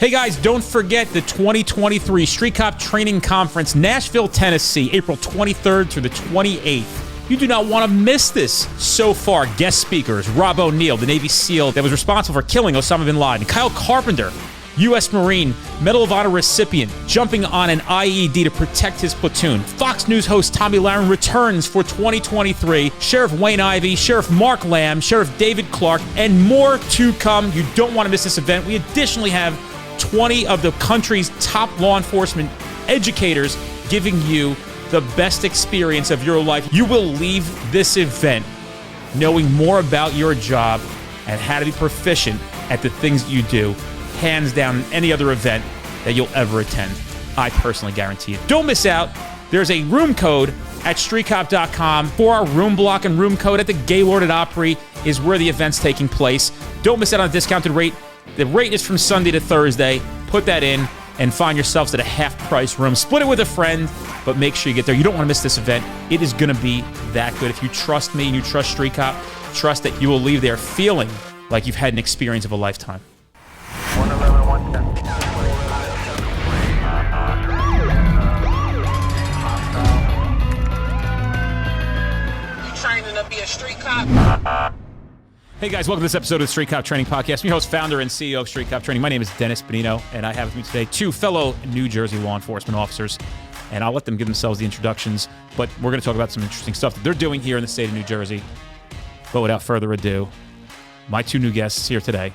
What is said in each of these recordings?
Hey guys, don't forget the 2023 Street Cop Training Conference, Nashville, Tennessee, April 23rd through the 28th. You do not want to miss this. So far, guest speakers, Rob O'Neill, the Navy SEAL that was responsible for killing Osama bin Laden, Kyle Carpenter, U.S. Marine, Medal of Honor recipient, jumping on an IED to protect his platoon. Fox News host Tommy Lahren returns for 2023. Sheriff Wayne Ivey, Sheriff Mark Lamb, Sheriff David Clark, and more to come. You don't want to miss this event. We additionally have 20 of the country's top law enforcement educators giving you the best experience of your life. You will leave this event knowing more about your job and how to be proficient at the things you do, hands down, in any other event that you'll ever attend. I personally guarantee it. Don't miss out. There's a room code at streetcop.com for our room block, and room code at the Gaylord at Opry is where the event's taking place. Don't miss out on a discounted rate. The rate is from Sunday to Thursday. Put that in and find yourselves at a half-price room. Split it with a friend, but make sure you get there. You don't want to miss this event. It is going to be that good. If you trust me and you trust Street Cop, trust that you will leave there feeling like you've had an experience of a lifetime. 111, 110. You training to be a street cop? Hey guys, welcome to this episode of the Street Cop Training Podcast. I'm your host, founder, and CEO of Street Cop Training. My name is Dennis Benino, and I have with me today two fellow New Jersey law enforcement officers, and I'll let them give themselves the introductions, but we're going to talk about some interesting stuff that they're doing here in the state of New Jersey. But without further ado, my two new guests here today.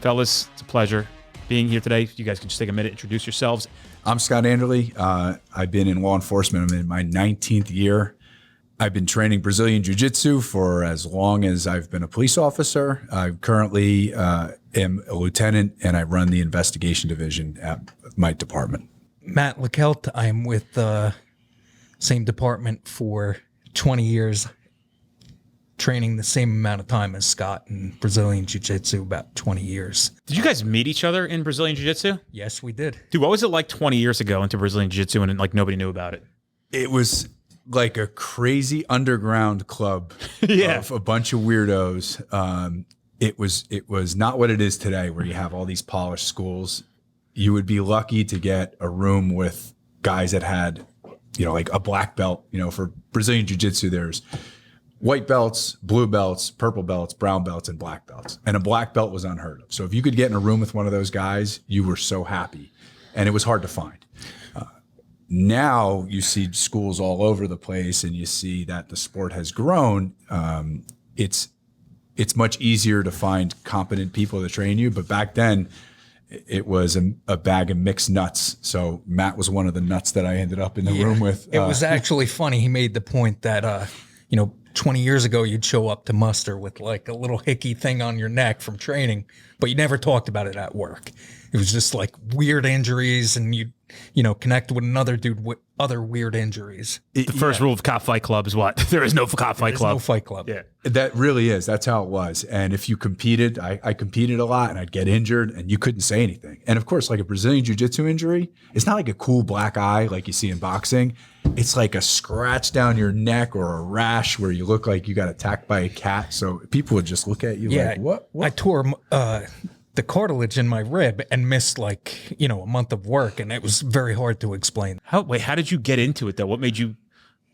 Fellas, it's a pleasure being here today. You guys can just take a minute, introduce yourselves. I'm Scott Anderle. I've been in law enforcement. I'm in my 19th year. I've been training Brazilian Jiu Jitsu for as long as I've been a police officer. I currently am a lieutenant, and I run the investigation division at my department. Matt Lechelt. I'm with the same department for 20 years, training the same amount of time as Scott in Brazilian Jiu Jitsu, about 20 years. Did you guys meet each other in Brazilian Jiu Jitsu? Yes, we did. Dude, what was it like 20 years ago into Brazilian Jiu Jitsu and like nobody knew about it? It was like a crazy underground club Yeah. of a bunch of weirdos. It was not what it is today, where you have all these polished schools. You would be lucky to get a room with guys that had, like a black belt. For Brazilian Jiu Jitsu, there's white belts, blue belts, purple belts, brown belts, and black belts. And a black belt was unheard of. So if you could get in a room with one of those guys, you were so happy. And it was hard to find. Now you see schools all over the place, and you see that the sport has grown. It's much easier to find competent people to train you. But back then, it was a bag of mixed nuts. So Matt was one of the nuts that I ended up in the room with. It was actually funny. He made the point that, 20 years ago, you'd show up to muster with like a little hickey thing on your neck from training, but you never talked about it at work. It was just like weird injuries, and you connect with another dude with other weird injuries. The first rule of Cop Fight Club is what? There is no Cop Fight Club. No fight club. Yeah. That really is. That's how it was. And if you competed, I competed a lot, and I'd get injured, and you couldn't say anything. And of course, like a Brazilian Jiu Jitsu injury, it's not like a cool black eye like you see in boxing. It's like a scratch down your neck or a rash where you look like you got attacked by a cat. So people would just look at you like, what? I tore the cartilage in my rib and missed a month of work, and it was very hard to explain. How did you get into it though? What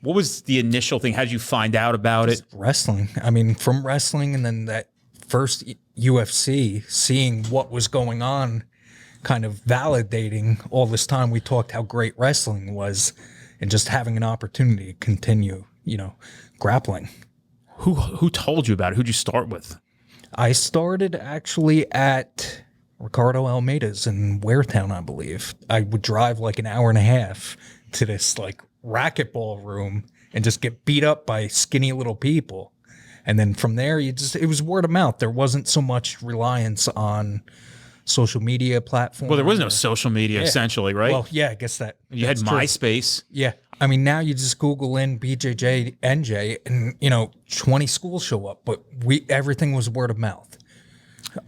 was the initial thing? How did you find out about it? Wrestling. I mean, from wrestling, and then that first UFC, seeing what was going on, kind of validating all this time we talked how great wrestling was, and just having an opportunity to continue, grappling. Who told you about it? Who'd you start with? I started actually at Ricardo Almeida's in Waretown, I believe. I would drive like an hour and a half to this like racquetball room and just get beat up by skinny little people. And then from there, it was word of mouth. There wasn't so much reliance on social media platforms. Well, there was no social media essentially, right? Well, yeah, I guess that. You had MySpace. Yeah. I mean, now you just Google in BJJ, NJ, and, 20 schools show up, but everything was word of mouth.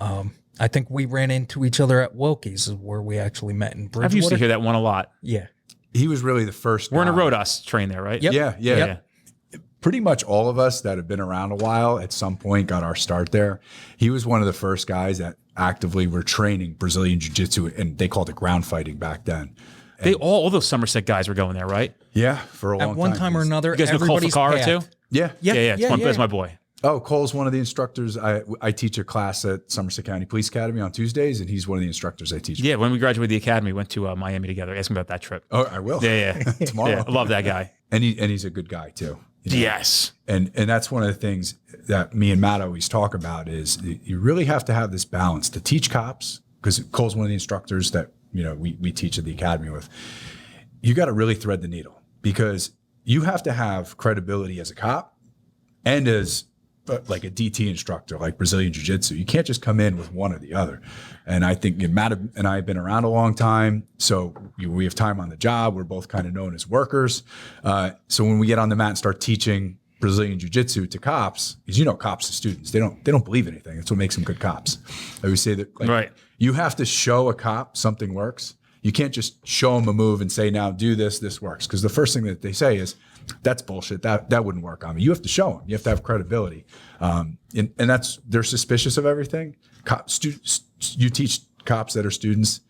I think we ran into each other at Wilkie's, where we actually met in Bridgewater. I've used to hear that one a lot. Yeah. He was really the first. We're in a Rodas train there, right? Yep. Yeah. Yep. Pretty much all of us that have been around a while at some point got our start there. He was one of the first guys that actively were training Brazilian Jiu Jitsu, and they called it ground fighting back then. They all those Somerset guys were going there, right? Yeah, for a long At one time or another, You guys know Cole everybody's Ficarra path. too? Yeah. Yeah. That's my boy. Oh, Cole's one of the instructors. I teach a class at Somerset County Police Academy on Tuesdays, and he's one of the instructors I teach. Yeah, when we graduated the academy, went to Miami together. Ask him about that trip. Oh, I will. Yeah. Tomorrow. Yeah, I love that guy. And he's a good guy too. You know? Yes. And that's one of the things that me and Matt always talk about is you really have to have this balance to teach cops, because Cole's one of the instructors that, you know, we teach at the academy with. You got to really thread the needle, because you have to have credibility as a cop and as like a DT instructor, like Brazilian Jiu Jitsu. You can't just come in with one or the other. And I think Matt and I have been around a long time, so we have time on the job. We're both kind of known as workers. So when we get on the mat and start teaching Brazilian Jiu Jitsu to cops, because you know cops are students, they don't believe anything. That's what makes them good cops. I always say that, like, Right. You have to show a cop something works. You can't just show them a move and say, now do this, this works. Because the first thing that they say is, that's bullshit. That wouldn't work on me. You have to show them. You have to have credibility. And that's, they're suspicious of everything. You teach cops that are students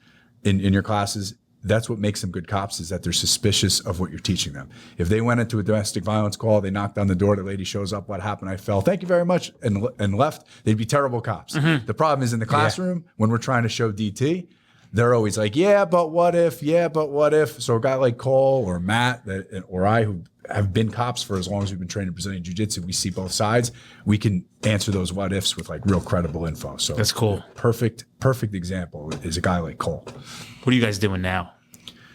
in your classes. That's what makes them good cops, is that they're suspicious of what you're teaching them. If they went into a domestic violence call, they knocked on the door, the lady shows up, what happened? I fell. Thank you very much. And left, they'd be terrible cops. Mm-hmm. The problem is in the classroom, when we're trying to show DT, they're always like, yeah, but what if? Yeah, but what if? So a guy like Cole or Matt or I, who have been cops for as long as we've been training Brazilian Jiu Jitsu, we see both sides. We can answer those what ifs with like real credible info. So That's cool. Perfect example is a guy like Cole. What are you guys doing now?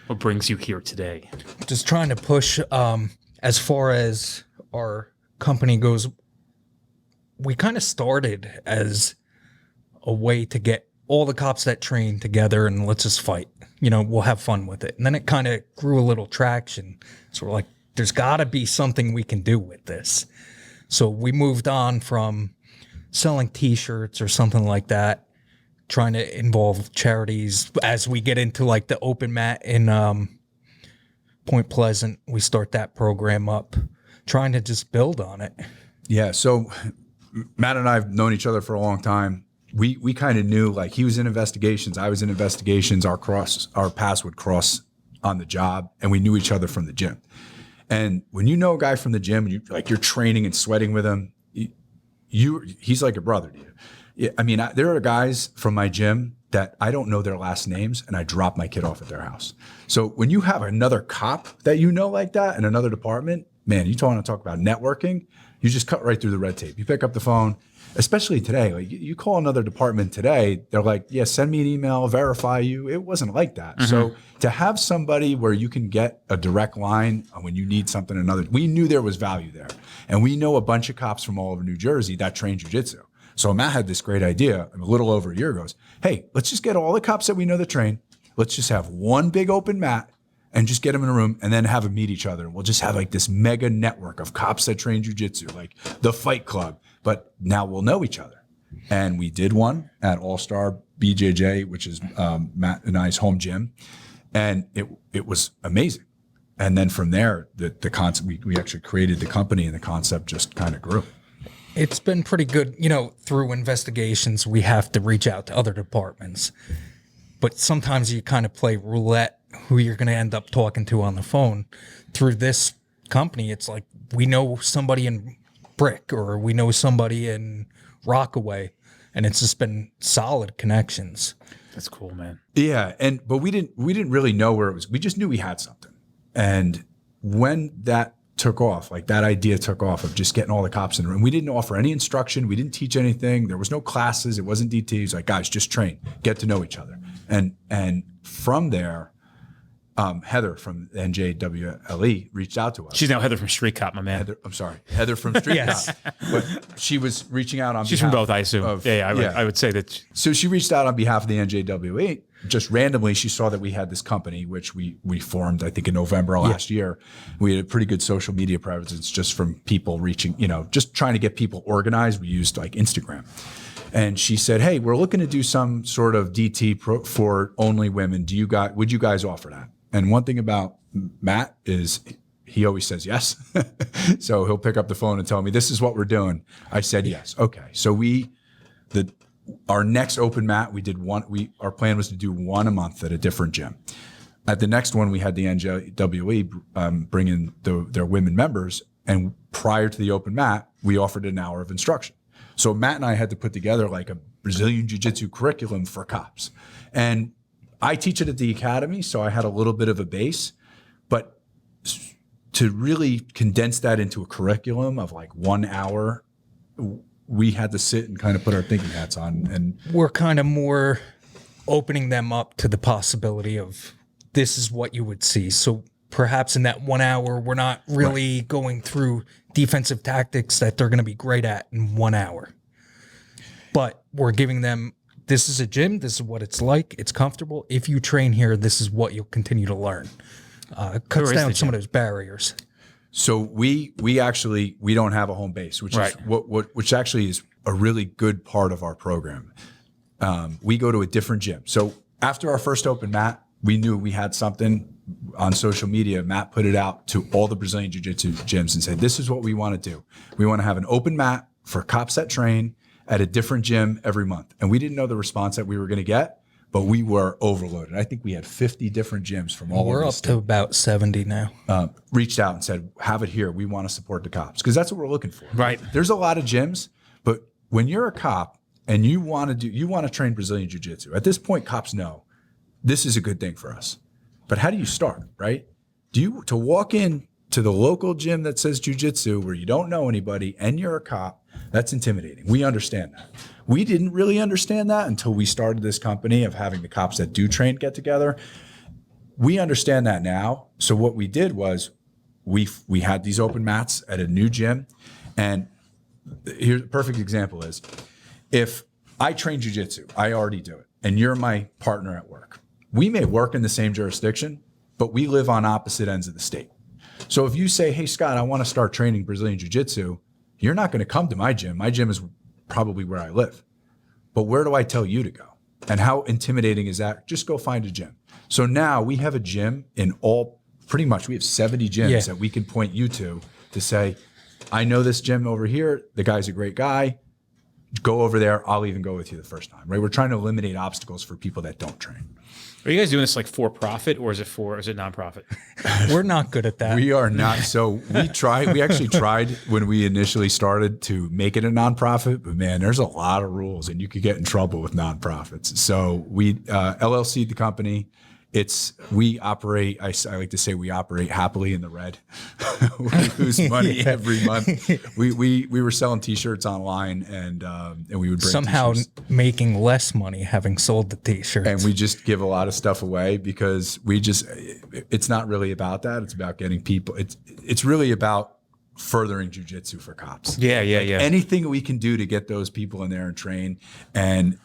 What brings you here today? Just trying to push as far as our company goes. We kind of started as a way to get all the cops that train together and let's just fight. You know, we'll have fun with it. And then it kind of grew a little traction. So we're like, there's got to be something we can do with this. So we moved on from selling T-shirts or something like that, trying to involve charities. As we get into like the open mat in Point Pleasant, we start that program up, trying to just build on it. Yeah. So Matt and I have known each other for a long time. We kind of knew, like, he was in investigations, I was in investigations, our paths would cross on the job, and we knew each other from the gym. And when you know a guy from the gym, you're training and sweating with him, he's like a brother to you. Yeah, I mean, there are guys from my gym that I don't know their last names, and I drop my kid off at their house. So when you have another cop that you know like that in another department, man, you want to talk about networking, you just cut right through the red tape. You pick up the phone. Especially today, like you call another department today, they're like, yeah, send me an email, verify you. It wasn't like that. Mm-hmm. So to have somebody where you can get a direct line when you need something, we knew there was value there. And we know a bunch of cops from all over New Jersey that train jiu-jitsu. So Matt had this great idea a little over a year ago. Hey, let's just get all the cops that we know that train. Let's just have one big open mat and just get them in a room and then have them meet each other. And we'll just have like this mega network of cops that train jiu-jitsu, like the Fight Club. But now we'll know each other. And we did one at All-Star BJJ, which is Matt and I's home gym. And it was amazing. And then from there, the concept, we actually created the company, and the concept just kind of grew. It's been pretty good. You know, through investigations, we have to reach out to other departments. But sometimes you kind of play roulette who you're going to end up talking to on the phone. Through this company, it's like we know somebody in Brick or we know somebody in Rockaway, and it's just been solid connections. That's cool, man. Yeah, but we didn't really know where it was. We just knew we had something. And when that took off, like that idea took off of just getting all the cops in the room, we didn't offer any instruction. We didn't teach anything. There was no classes. It wasn't DT. It was like, guys, just train, get to know each other. And from there, Heather from NJWLE reached out to us. She's now Heather from Street Cop, my man. Heather from Street Yes. Cop. But she was reaching out on She's behalf from both, I assume. I would say that. So she reached out on behalf of the NJWE. Just randomly, she saw that we had this company, which we formed, I think, in November last year. We had a pretty good social media presence just from people reaching, just trying to get people organized. We used like Instagram. And she said, hey, we're looking to do some sort of DT for only women. Would you guys offer that? And one thing about Matt is he always says yes. So he'll pick up the phone and tell me, this is what we're doing. I said yes. Okay. So our next open mat, we did one. Our plan was to do one a month at a different gym. At the next one, we had the NJWE bring in their women members, and prior to the open mat, we offered an hour of instruction. So Matt and I had to put together like a Brazilian Jiu Jitsu curriculum for cops, and I teach it at the academy, so I had a little bit of a base, but to really condense that into a curriculum of like 1 hour, we had to sit and kind of put our thinking hats on. And we're kind of more opening them up to the possibility of this is what you would see. So perhaps in that 1 hour, we're not really going through defensive tactics that they're going to be great at in 1 hour. But we're giving them, this is a gym, this is what it's like, it's comfortable. If you train here, this is what you'll continue to learn. Cuts down some of those barriers. So we don't have a home base, which is which actually is a really good part of our program. We go to a different gym. So after our first open mat, we knew we had something on social media. Matt put it out to all the Brazilian Jiu Jitsu gyms and said, this is what we want to do. We want to have an open mat for cops that train at a different gym every month. And we didn't know the response that we were going to get, but we were overloaded. I think we had 50 different gyms from all over the We're up to about 70 now. Reached out and said, have it here. We want to support the cops, because that's what we're looking for. Right. There's a lot of gyms, but when you're a cop and you want to train Brazilian Jiu Jitsu, at this point, cops know this is a good thing for us. But how do you start, right? To walk in to the local gym that says Jiu Jitsu where you don't know anybody and you're a cop, that's intimidating. We understand that. We didn't really understand that until we started this company of having the cops that do train get together. We understand that now. So what we did was we had these open mats at a new gym. And here's a perfect example is if I train Jiu Jitsu, I already do it, and you're my partner at work. We may work in the same jurisdiction, but we live on opposite ends of the state. So if you say, hey, Scott, I want to start training Brazilian Jiu Jitsu, you're not going to come to my gym. My gym is probably where I live. But where do I tell you to go? And how intimidating is that? Just go find a gym. So now we have a gym in pretty much we have 70 gyms that we can point you to say, I know this gym over here. The guy's a great guy. Go over there. I'll even go with you the first time, right? We're trying to eliminate obstacles for people that don't train. Are you guys doing this like for profit, or is it nonprofit? We're not good at that. We are not. So we actually tried when we initially started to make it a nonprofit, but man, there's a lot of rules and you could get in trouble with nonprofits. So we LLC'd the company. We operate, I like to say we operate happily in the red. We lose money every month. We were selling t-shirts online and we would bring somehow t-shirts. Making less money having sold the t-shirts. And we just give a lot of stuff away because it's not really about that. It's about getting people. It's really about furthering jiu-jitsu for cops. Yeah. Anything we can do to get those people in there and train, and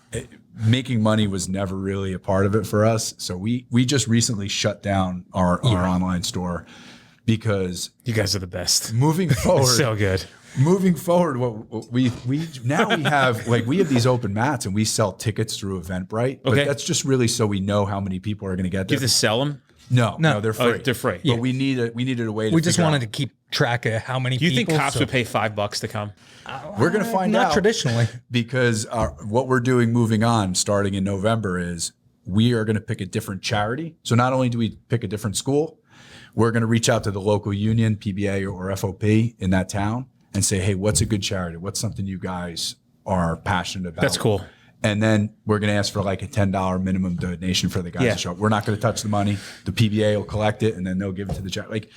making money was never really a part of it for us. So we just recently shut down our online store because you guys are the best. Moving forward, so good. Moving forward, what we have these open mats and we sell tickets through Eventbrite. But that's just really so we know how many people are going to get there. Do you have to sell them? No, they're free. Oh, they're free. But we needed a way to. We just wanted to keep track of how many. Do you people, think cops would pay $5 to come? We're going to find out. Not traditionally, because what we're doing moving on, starting in November, is we are going to pick a different charity. So not only do we pick a different school, we're going to reach out to the local union, PBA or FOP in that town, and say, hey, what's a good charity? What's something you guys are passionate about? That's cool. And then we're going to ask for like a $10 minimum donation for the guys to show up. We're not going to touch the money. The PBA will collect it and then they'll give it to the charity. Like,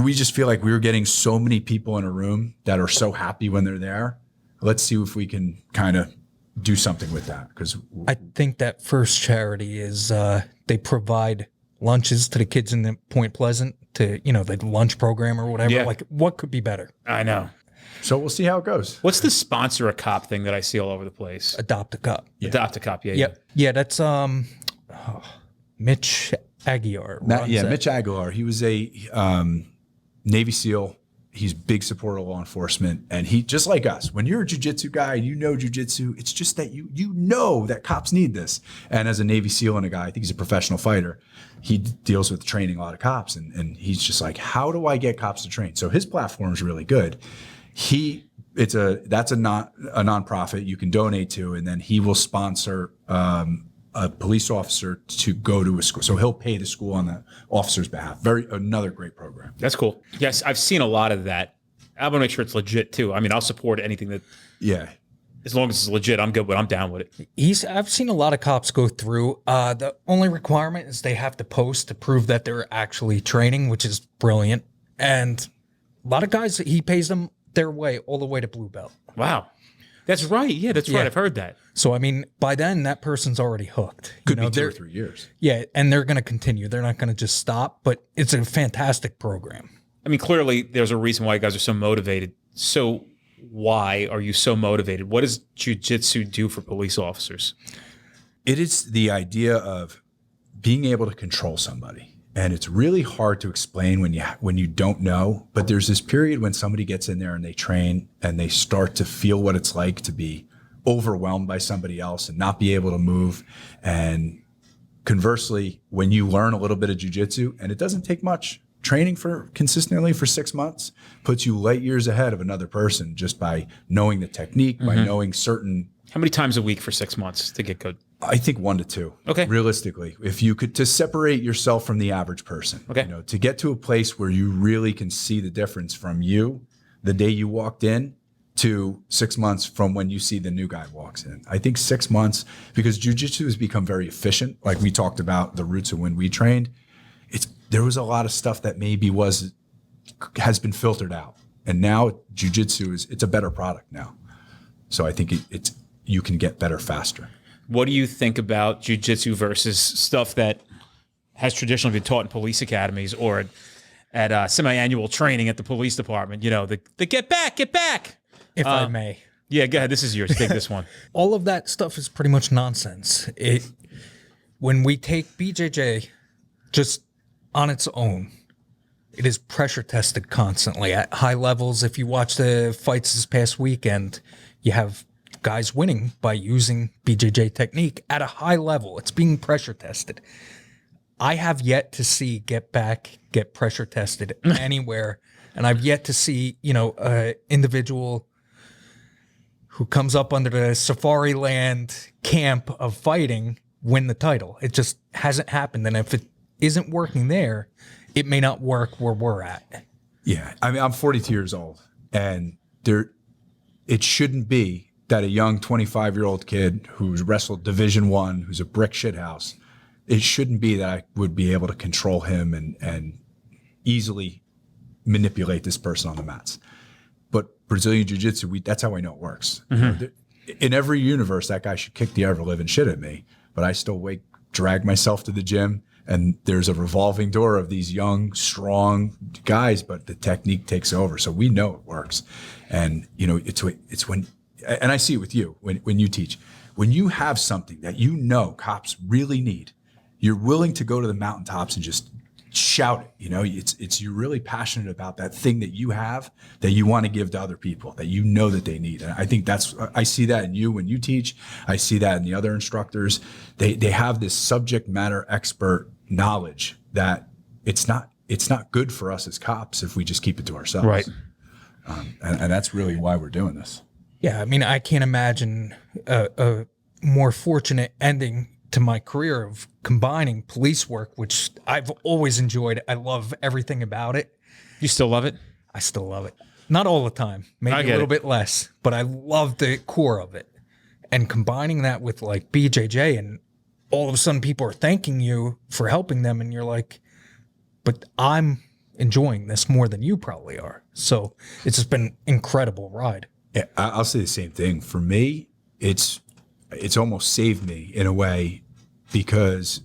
we just feel like we were getting so many people in a room that are so happy when they're there. Let's see if we can kind of do something with that. Because I think that first charity is they provide lunches to the kids in the Point Pleasant to, the lunch program or whatever. Yeah. Like, what could be better? I know. So we'll see how it goes. What's the sponsor a cop thing that I see all over the place? Adopt a Cop. Yeah. Adopt a Cop. Yeah. Yep. Yeah, that's Mitch Aguilar. Mitch Aguilar. He was a Navy SEAL. He's a big supporter of law enforcement. And he, just like us, when you're a jiu-jitsu guy, jiu-jitsu, it's just that you know that cops need this. And as a Navy SEAL and a guy, I think he's a professional fighter, he deals with training a lot of cops. And he's just like, how do I get cops to train? So his platform is really good. He that's a nonprofit you can donate to, and then he will sponsor a police officer to go to a school. So he'll pay the school on the officer's behalf. Another great program. That's cool. Yes, I've seen a lot of that. I want to make sure it's legit too. I mean, I'll support anything that. Yeah. As long as it's legit, I'm good. But I'm down with it. I've seen a lot of cops go through. The only requirement is they have to post to prove that they're actually training, which is brilliant. And a lot of guys, he pays them their way all the way to blue belt. Wow. That's right. Yeah, that's right. I've heard that. So, I mean, by then, that person's already hooked. Could be 2 or 3 years. Yeah, and they're going to continue. They're not going to just stop, but it's a fantastic program. I mean, clearly, there's a reason why you guys are so motivated. So why are you so motivated? What does jiu-jitsu do for police officers? It is the idea of being able to control somebody. And it's really hard to explain when you don't know, but there's this period when somebody gets in there and they train and they start to feel what it's like to be overwhelmed by somebody else and not be able to move. And conversely, when you learn a little bit of jiu-jitsu, and it doesn't take much, training consistently for 6 months puts you light years ahead of another person just by knowing the technique, by knowing certain. How many times a week for 6 months to get good? I think 1 to 2. Okay. Realistically, if you could, to separate yourself from the average person. Okay. You know, to get to a place where you really can see the difference from you the day you walked in to 6 months from when you see the new guy walks in. I think 6 months, because jiu-jitsu has become very efficient. Like we talked about the roots of when we trained. There was a lot of stuff that maybe has been filtered out. And now jiu-jitsu it's a better product now. So I think you can get better faster. What do you think about jiu-jitsu versus stuff that has traditionally been taught in police academies or at semi-annual training at the police department? You know, the get back. If I may. Yeah, go ahead. This is yours. Take this one. All of that stuff is pretty much nonsense. When we take BJJ just on its own, it is pressure tested constantly at high levels. If you watch the fights this past weekend, you have guys winning by using BJJ technique at a high level. It's being pressure tested. I have yet to see get pressure tested anywhere. And I've yet to see, an individual who comes up under the Safari Land camp of fighting win the title. It just hasn't happened. And if it isn't working there, it may not work where we're at. Yeah. I mean, I'm 42 years old, and it shouldn't be that a young 25-year-old kid who's wrestled Division I, who's a brick shithouse, it shouldn't be that I would be able to control him and easily manipulate this person on the mats. But Brazilian Jiu-Jitsu, that's how I know it works. In every universe, that guy should kick the ever-living shit at me, but I still drag myself to the gym, and there's a revolving door of these young, strong guys, but the technique takes over. So we know it works. And, it's when, and I see it with you when you teach, when you have something that cops really need, you're willing to go to the mountaintops and just shout it. It's you're really passionate about that thing that you have that you want to give to other people that that they need. And I think I see that in you when you teach. I see that in the other instructors. They have this subject matter expert knowledge that it's not good for us as cops if we just keep it to ourselves. Right. And that's really why we're doing this. Yeah, I mean, I can't imagine a more fortunate ending to my career of combining police work, which I've always enjoyed. I love everything about it. You still love it? I still love it. Not all the time, maybe a little bit less, but I love the core of it. And combining that with like BJJ, and all of a sudden people are thanking you for helping them, and you're like, but I'm enjoying this more than you probably are. So it's just been an incredible ride. Yeah, I'll say the same thing. For me, it's almost saved me in a way because,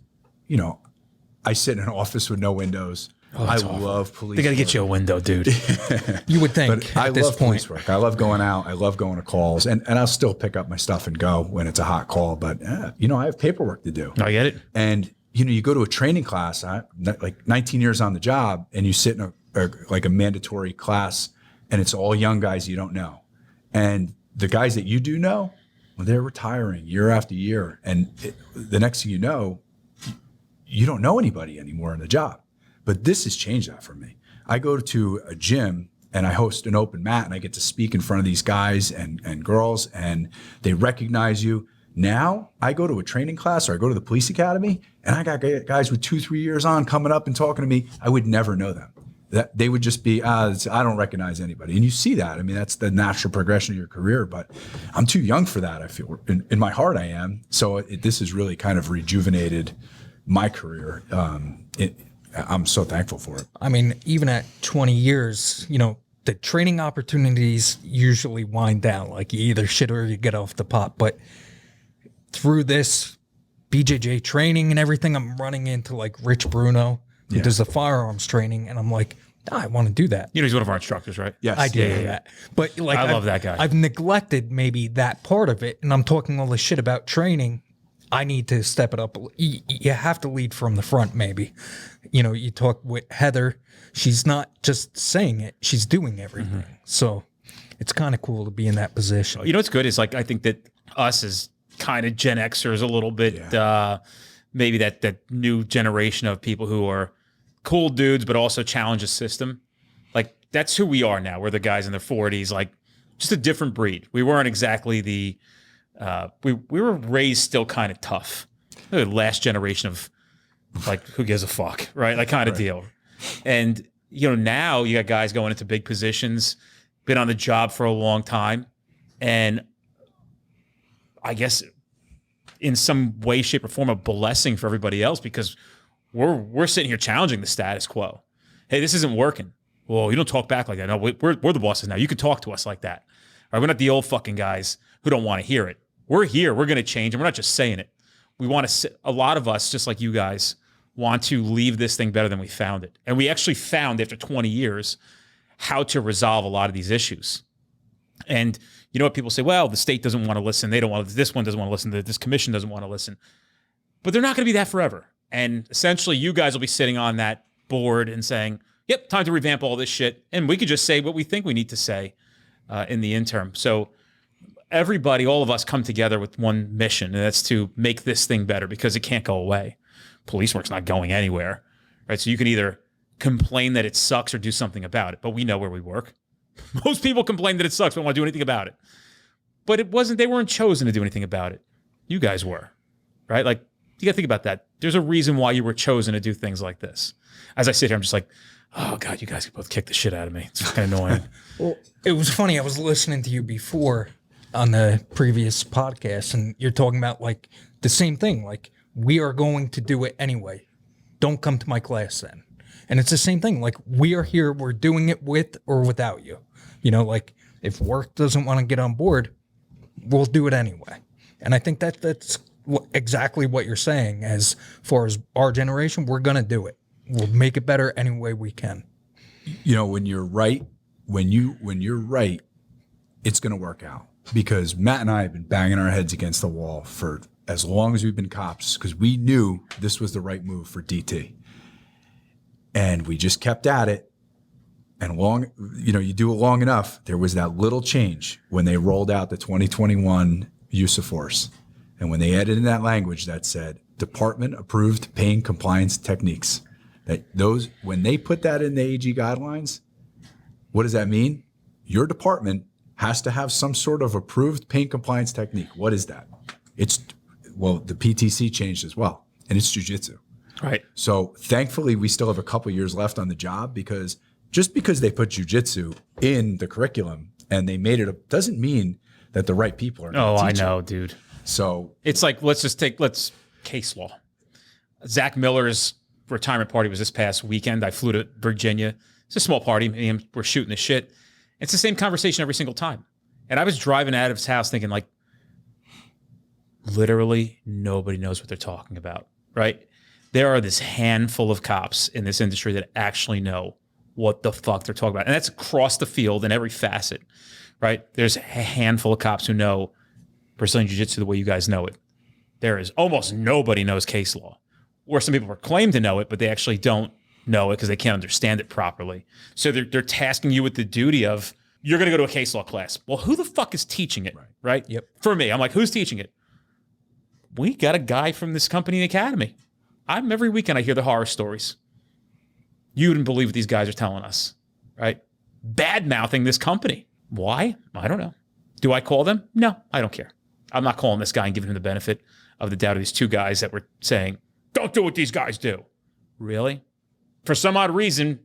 I sit in an office with no windows. I love police. They got to get you a window, dude. You would think. But I love police work. I love going out. I love going to calls, and I'll still pick up my stuff and go when it's a hot call. But I have paperwork to do. I get it. And you go to a training class, like 19 years on the job, and you sit in a mandatory class, and it's all young guys you don't know, and the guys that you do know, well, they're retiring year after year, and the next thing you know, you don't know anybody anymore in the job. But this has changed that for me. I go to a gym and I host an open mat and I get to speak in front of these guys and girls, and they recognize you. Now I go to a training class or I go to the police academy and I got guys with 2-3 years on coming up and talking to me. I would never know them. That they would just be, I don't recognize anybody. And you see that. I mean, that's the natural progression of your career, but I'm too young for that. I feel in my heart I am. So this has really kind of rejuvenated my career. I'm so thankful for it. I mean, even at 20 years, you know, the training opportunities usually wind down. Like you either shit or you get off the pot. But through this BJJ training and everything, I'm running into like Rich Bruno, who does the firearms training. And I'm like, I want to do that. You know, he's one of our instructors, right? Yes. I do that. But like, I love that guy. I've neglected maybe that part of it. And I'm talking all this shit about training. I need to step it up. You have to lead from the front, maybe. You know, you talk with Heather. She's not just saying it. She's doing everything. So it's kind of cool to be in that position. You know what's good is like I think that us as kind of Gen Xers a little bit, maybe that new generation of people who are cool dudes but also challenge the system. Like that's who we are now. We're the guys in their 40s, like just a different breed. We weren't exactly the we were raised still kind of tough. The last generation of like who gives a fuck, right? Like kind of deal. And you know, now you got guys going into big positions, been on the job for a long time, and I guess in some way, shape, or form a blessing for everybody else because we're sitting here challenging the status quo. Hey, this isn't working. Well, you don't talk back like that. No, we're the bosses now. You can talk to us like that. All right, we're not the old fucking guys who don't want to hear it. We're here. We're going to change, and we're not just saying it. We want to. A lot of us, just like you guys, want to leave this thing better than we found it. And we actually found after 20 years how to resolve a lot of these issues. And you know what people say? Well, the state doesn't want to listen. They don't want to. This one doesn't want to listen. This commission doesn't want to listen. But they're not going to be that forever. And essentially, you guys will be sitting on that board and saying, "Yep, time to revamp all this shit." And we could just say what we think we need to say in the interim. So everybody, all of us, come together with one mission, and that's to make this thing better because it can't go away. Police work's not going anywhere, right? So you can either complain that it sucks or do something about it. But we know where we work. Most people complain that it sucks, but don't want to do anything about it. But it wasn't, they weren't chosen to do anything about it. You guys were, right? Like, you got to think about that. There's a reason why you were chosen to do things like this. As I sit here, I'm just like, oh God, you guys could both kick the shit out of me. It's fucking annoying. Well, it was funny. I was listening to you before on the previous podcast, and you're talking about like the same thing. Like, we are going to do it anyway. Don't come to my class then. And it's the same thing. Like, we are here. We're doing it with or without you. You know, like if work doesn't want to get on board, we'll do it anyway. And I think that's exactly what you're saying. As far as our generation, we're going to do it. We'll make it better any way we can. You know, when you're right, when you're right, it's going to work out. Because Matt and I have been banging our heads against the wall for as long as we've been cops, because we knew this was the right move for DT. And we just kept at it. And you do it long enough, there was that little change when they rolled out the 2021 use of force. And when they added in that language that said, department approved pain compliance techniques. When they put that in the AG guidelines, what does that mean? Your department has to have some sort of approved pain compliance technique. What is that? The PTC changed as well, and it's jiu-jitsu. Right. So thankfully, we still have a couple years left on the job, because just because they put jiu-jitsu in the curriculum and they made it, doesn't mean that the right people are. Oh, I know, dude. So it's like, let's case law. Zach Miller's retirement party was this past weekend. I flew to Virginia. It's a small party. Me and him were shooting the shit. It's the same conversation every single time. And I was driving out of his house thinking, like, literally nobody knows what they're talking about, right? There are this handful of cops in this industry that actually know what the fuck they're talking about. And that's across the field in every facet, right? There's a handful of cops who know Brazilian Jiu-Jitsu the way you guys know it. There is almost nobody knows case law. Or some people claim to know it, but they actually don't know it because they can't understand it properly. So they're tasking you with the duty of, you're going to go to a case law class. Well, who the fuck is teaching it, right? Yep. For me, I'm like, who's teaching it? We got a guy from this company in the academy. Every weekend I hear the horror stories. You wouldn't believe what these guys are telling us, right? bad-mouthing this company. Why? I don't know. Do I call them? No, I don't care. I'm not calling this guy and giving him the benefit of the doubt of these two guys that were saying, don't do what these guys do. Really? For some odd reason,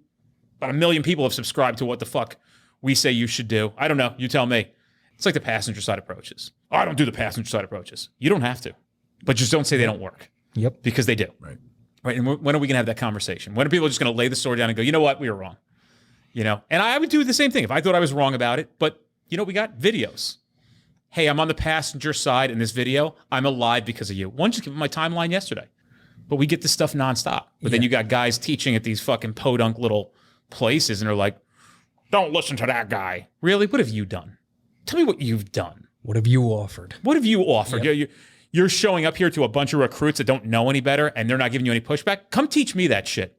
about 1 million people have subscribed to what the fuck we say you should do. I don't know. You tell me. It's like the passenger side approaches. Oh, I don't do the passenger side approaches. You don't have to. But just don't say they don't work. Yep. Because they do. Right. Right. And when are we going to have that conversation? When are people just going to lay the sword down and go, you know what? We were wrong. You know? And I would do the same thing if I thought I was wrong about it. But, you know, we got videos. Hey, I'm on the passenger side in this video. I'm alive because of you. One, just give me my timeline yesterday. But we get this stuff nonstop. But then you got guys teaching at these fucking podunk little places and they're like, don't listen to that guy. Really? What have you done? Tell me what you've done. What have you offered? What have you offered? You're showing up here to a bunch of recruits that don't know any better and they're not giving you any pushback. Come teach me that shit,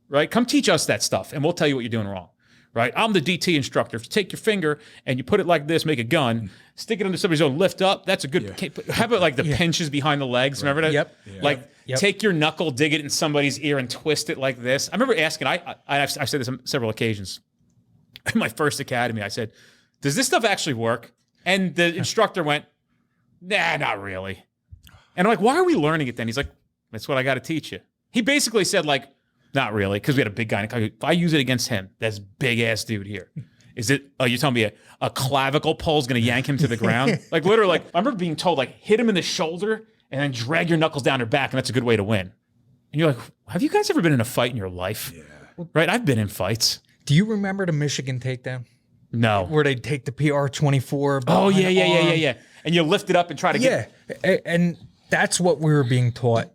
right? Come teach us that stuff and we'll tell you what you're doing wrong, right? I'm the DT instructor. If you take your finger and you put it like this, make a gun, stick it under somebody's own, lift up, that's a good, how about like the pinches behind the legs? Remember that? Yep. Like take your knuckle, dig it in somebody's ear and twist it like this. I remember asking, I've said this on several occasions. In my first academy, I said, does this stuff actually work? And the instructor went, nah, not really. And I'm like, why are we learning it then? He's like, that's what I got to teach you. He basically said like, not really, because we had a big guy. If I use it against him, that's big ass dude here. Is it, you're telling me a clavicle pull is going to yank him to the ground? Like literally, like, I remember being told like, hit him in the shoulder and then drag your knuckles down their back and that's a good way to win. And you're like, have you guys ever been in a fight in your life? Yeah. Right? I've been in fights. Do you remember the Michigan takedown? No. Where they take the PR-24. Oh, yeah. And you lift it up and try to get... Yeah, and that's what we were being taught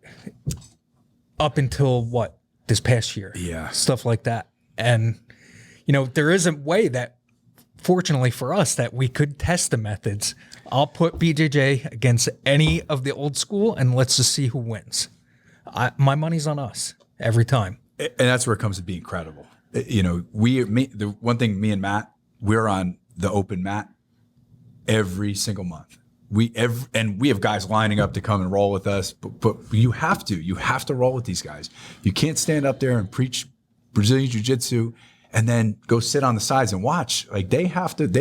up until, what, this past year. Yeah. Stuff like that. And, you know, there is a way that, fortunately for us, that we could test the methods. I'll put BJJ against any of the old school, and let's just see who wins. My money's on us every time. And that's where it comes to being credible. You know, the one thing me and Matt, we're on the open mat every single month. And we have guys lining up to come and roll with us, but you have to roll with these guys. You can't stand up there and preach Brazilian Jiu Jitsu and then go sit on the sides and watch. Like they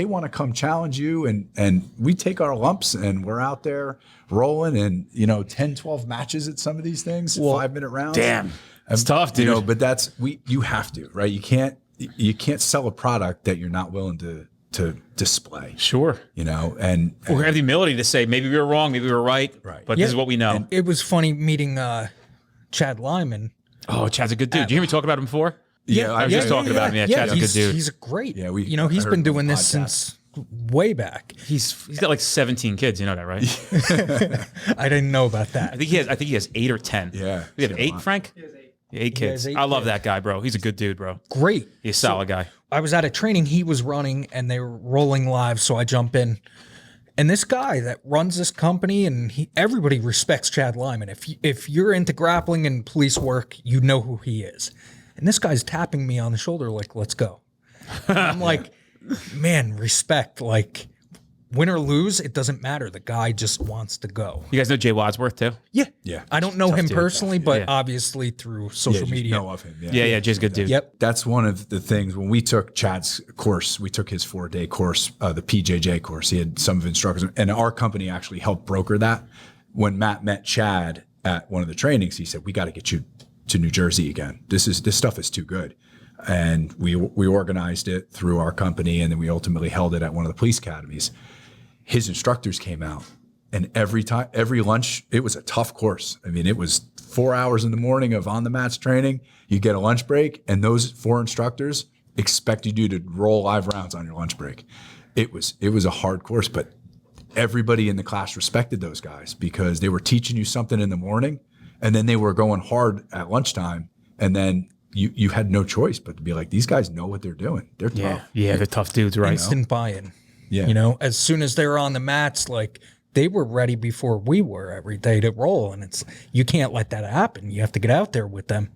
want to come challenge you and we take our lumps and we're out there rolling and, you know, 10, 12 matches at some of these things, 5-minute rounds. Damn. It's tough, dude. You know, but you have to, right? You can't sell a product that you're not willing to display. Sure. You know, or have the humility to say, maybe we were wrong, maybe we were right. Right. But this is what we know. And it was funny meeting Chad Lyman. Oh, Chad's a good dude. Did you hear me talk about him before? Yeah, I was just talking about him. Yeah, Chad's a good dude. He's great. Yeah, he's been doing this since way back. He's got like 17 kids. You know that, right? I didn't know about that. I think he has 8 or 10. Yeah. You have 8, Frank? He has 8. 8 kids. I love that guy, bro. He's a good dude, bro. Great. He's a solid guy. I was at a training he was running and they were rolling live, so I jump in. And this guy that runs this company, and everybody respects Chad Lyman. If you're into grappling and police work, you know who he is. And this guy's tapping me on the shoulder like, let's go. And I'm like, man, respect. Like, win or lose, it doesn't matter. The guy just wants to go. You guys know Jay Wadsworth, too? Yeah. I don't know him dude. personally, but obviously through social media. Know of him. Yeah, Jay's a good dude. Yep. That's one of the things when we took Chad's course, we took his 4-day course, the PJJ course. He had some of instructors, and our company actually helped broker that. When Matt met Chad at one of the trainings, he said, we got to get you to New Jersey again. This stuff is too good. And we organized it through our company, and then we ultimately held it at one of the police academies. His instructors came out, and every lunch, it was a tough course. I mean, it was 4 hours in the morning of on the mats training. You get a lunch break, and those 4 instructors expected you to roll live rounds on your lunch break. It was a hard course, but everybody in the class respected those guys because they were teaching you something in the morning, and then they were going hard at lunchtime, and then you had no choice but to be like, these guys know what they're doing. They're tough. Yeah, they're tough dudes, right? Instant buy-in. Yeah. You know, as soon as they were on the mats, like they were ready before we were every day to roll. And you can't let that happen. You have to get out there with them.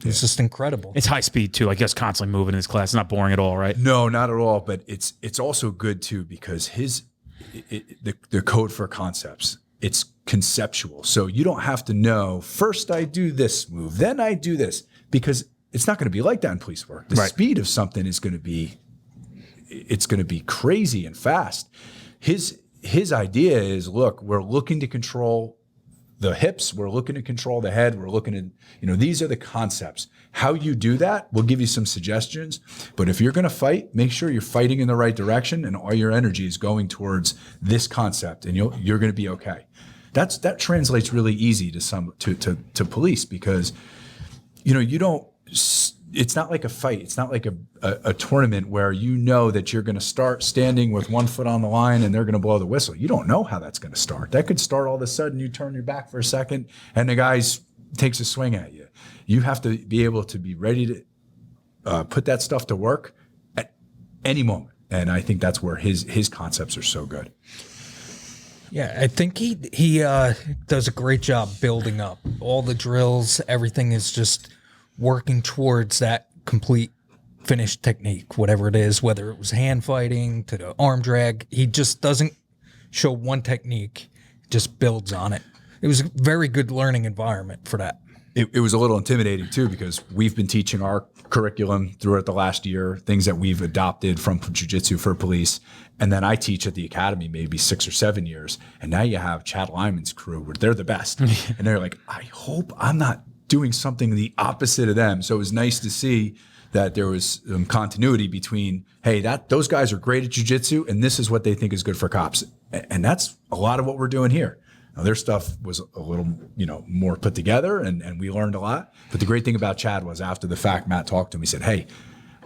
It's just incredible. It's high speed too. Like just constantly moving in his class. It's not boring at all, right? No, not at all. But it's also good too because the code for concepts, it's conceptual. So you don't have to know, first I do this move, then I do this, because it's not going to be like that in police work. The speed of something is going to be it's going to be crazy and fast. His idea is, look, we're looking to control the hips, we're looking to control the head, we're looking at, these are the concepts. How you do that, we'll give you some suggestions. But if you're going to fight, make sure you're fighting in the right direction and all your energy is going towards this concept, and you're going to be okay. That translates really easy to police, because you don't. It's not like a fight. It's not like a tournament where that you're going to start standing with one foot on the line and they're going to blow the whistle. You don't know how that's going to start. That could start all of a sudden. You turn your back for a second and the guy takes a swing at you. You have to be able to be ready to put that stuff to work at any moment. And I think that's where his concepts are so good. Yeah, I think he does a great job building up all the drills. Everything is just working towards that complete finished technique, whatever it is, whether it was hand fighting to the arm drag. He just doesn't show one technique, just builds on it. It was a very good learning environment for that. It was a little intimidating too, because we've been teaching our curriculum throughout the last year, things that we've adopted from jiu-jitsu for police. And then I teach at the academy maybe 6 or 7 years. And now you have Chad Lyman's crew where they're the best. And they're like, I hope I'm not doing something the opposite of them. So it was nice to see that there was continuity between, hey, those guys are great at jiu-jitsu and this is what they think is good for cops. And that's a lot of what we're doing here. Now, their stuff was a little, more put together and we learned a lot. But the great thing about Chad was, after the fact, Matt talked to him. He said, hey,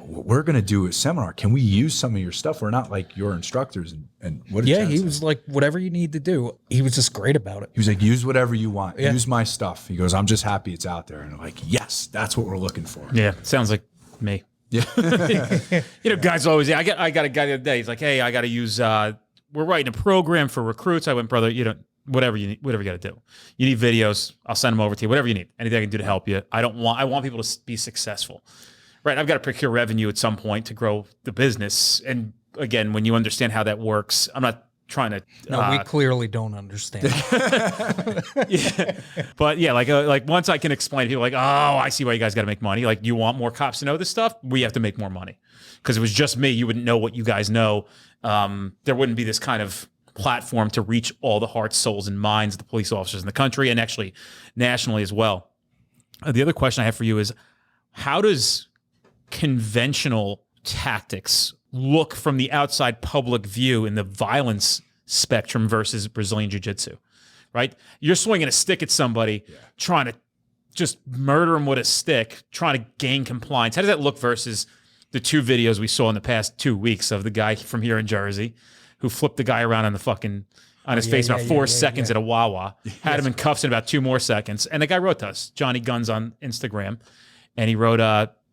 we're going to do a seminar. Can we use some of your stuff? We're not like your instructors. And what did Chad say? Was like, whatever you need to do. He was just great about it. He was like, use whatever you want. Yeah. Use my stuff. He goes, I'm just happy it's out there. And I'm like, yes, that's what we're looking for. Yeah, sounds like me. Yeah. Guys always, I got a guy the other day. He's like, hey, I got to use, we're writing a program for recruits. I went, brother, whatever you got to do. You need videos, I'll send them over to you. Whatever you need, anything I can do to help you. I want people to be successful. Right, I've got to procure revenue at some point to grow the business. And again, when you understand how that works, I'm not trying to. No, we clearly don't understand. Yeah. But yeah, like once I can explain to people, like, oh, I see why you guys got to make money. Like, you want more cops to know this stuff? We have to make more money. Because it was just me, you wouldn't know what you guys know. There wouldn't be this kind of platform to reach all the hearts, souls, and minds of the police officers in the country, and actually nationally as well. The other question I have for you is, how does conventional tactics look from the outside public view in the violence spectrum versus Brazilian Jiu-Jitsu, right? You're swinging a stick at somebody, trying to just murder them with a stick, trying to gain compliance. How does that look versus the 2 videos we saw in the past 2 weeks of the guy from here in Jersey who flipped the guy around on the fucking on his face about 4 seconds at a Wawa, had him in cuffs in about 2 more seconds. And the guy wrote to us, Johnny Guns on Instagram, and he wrote,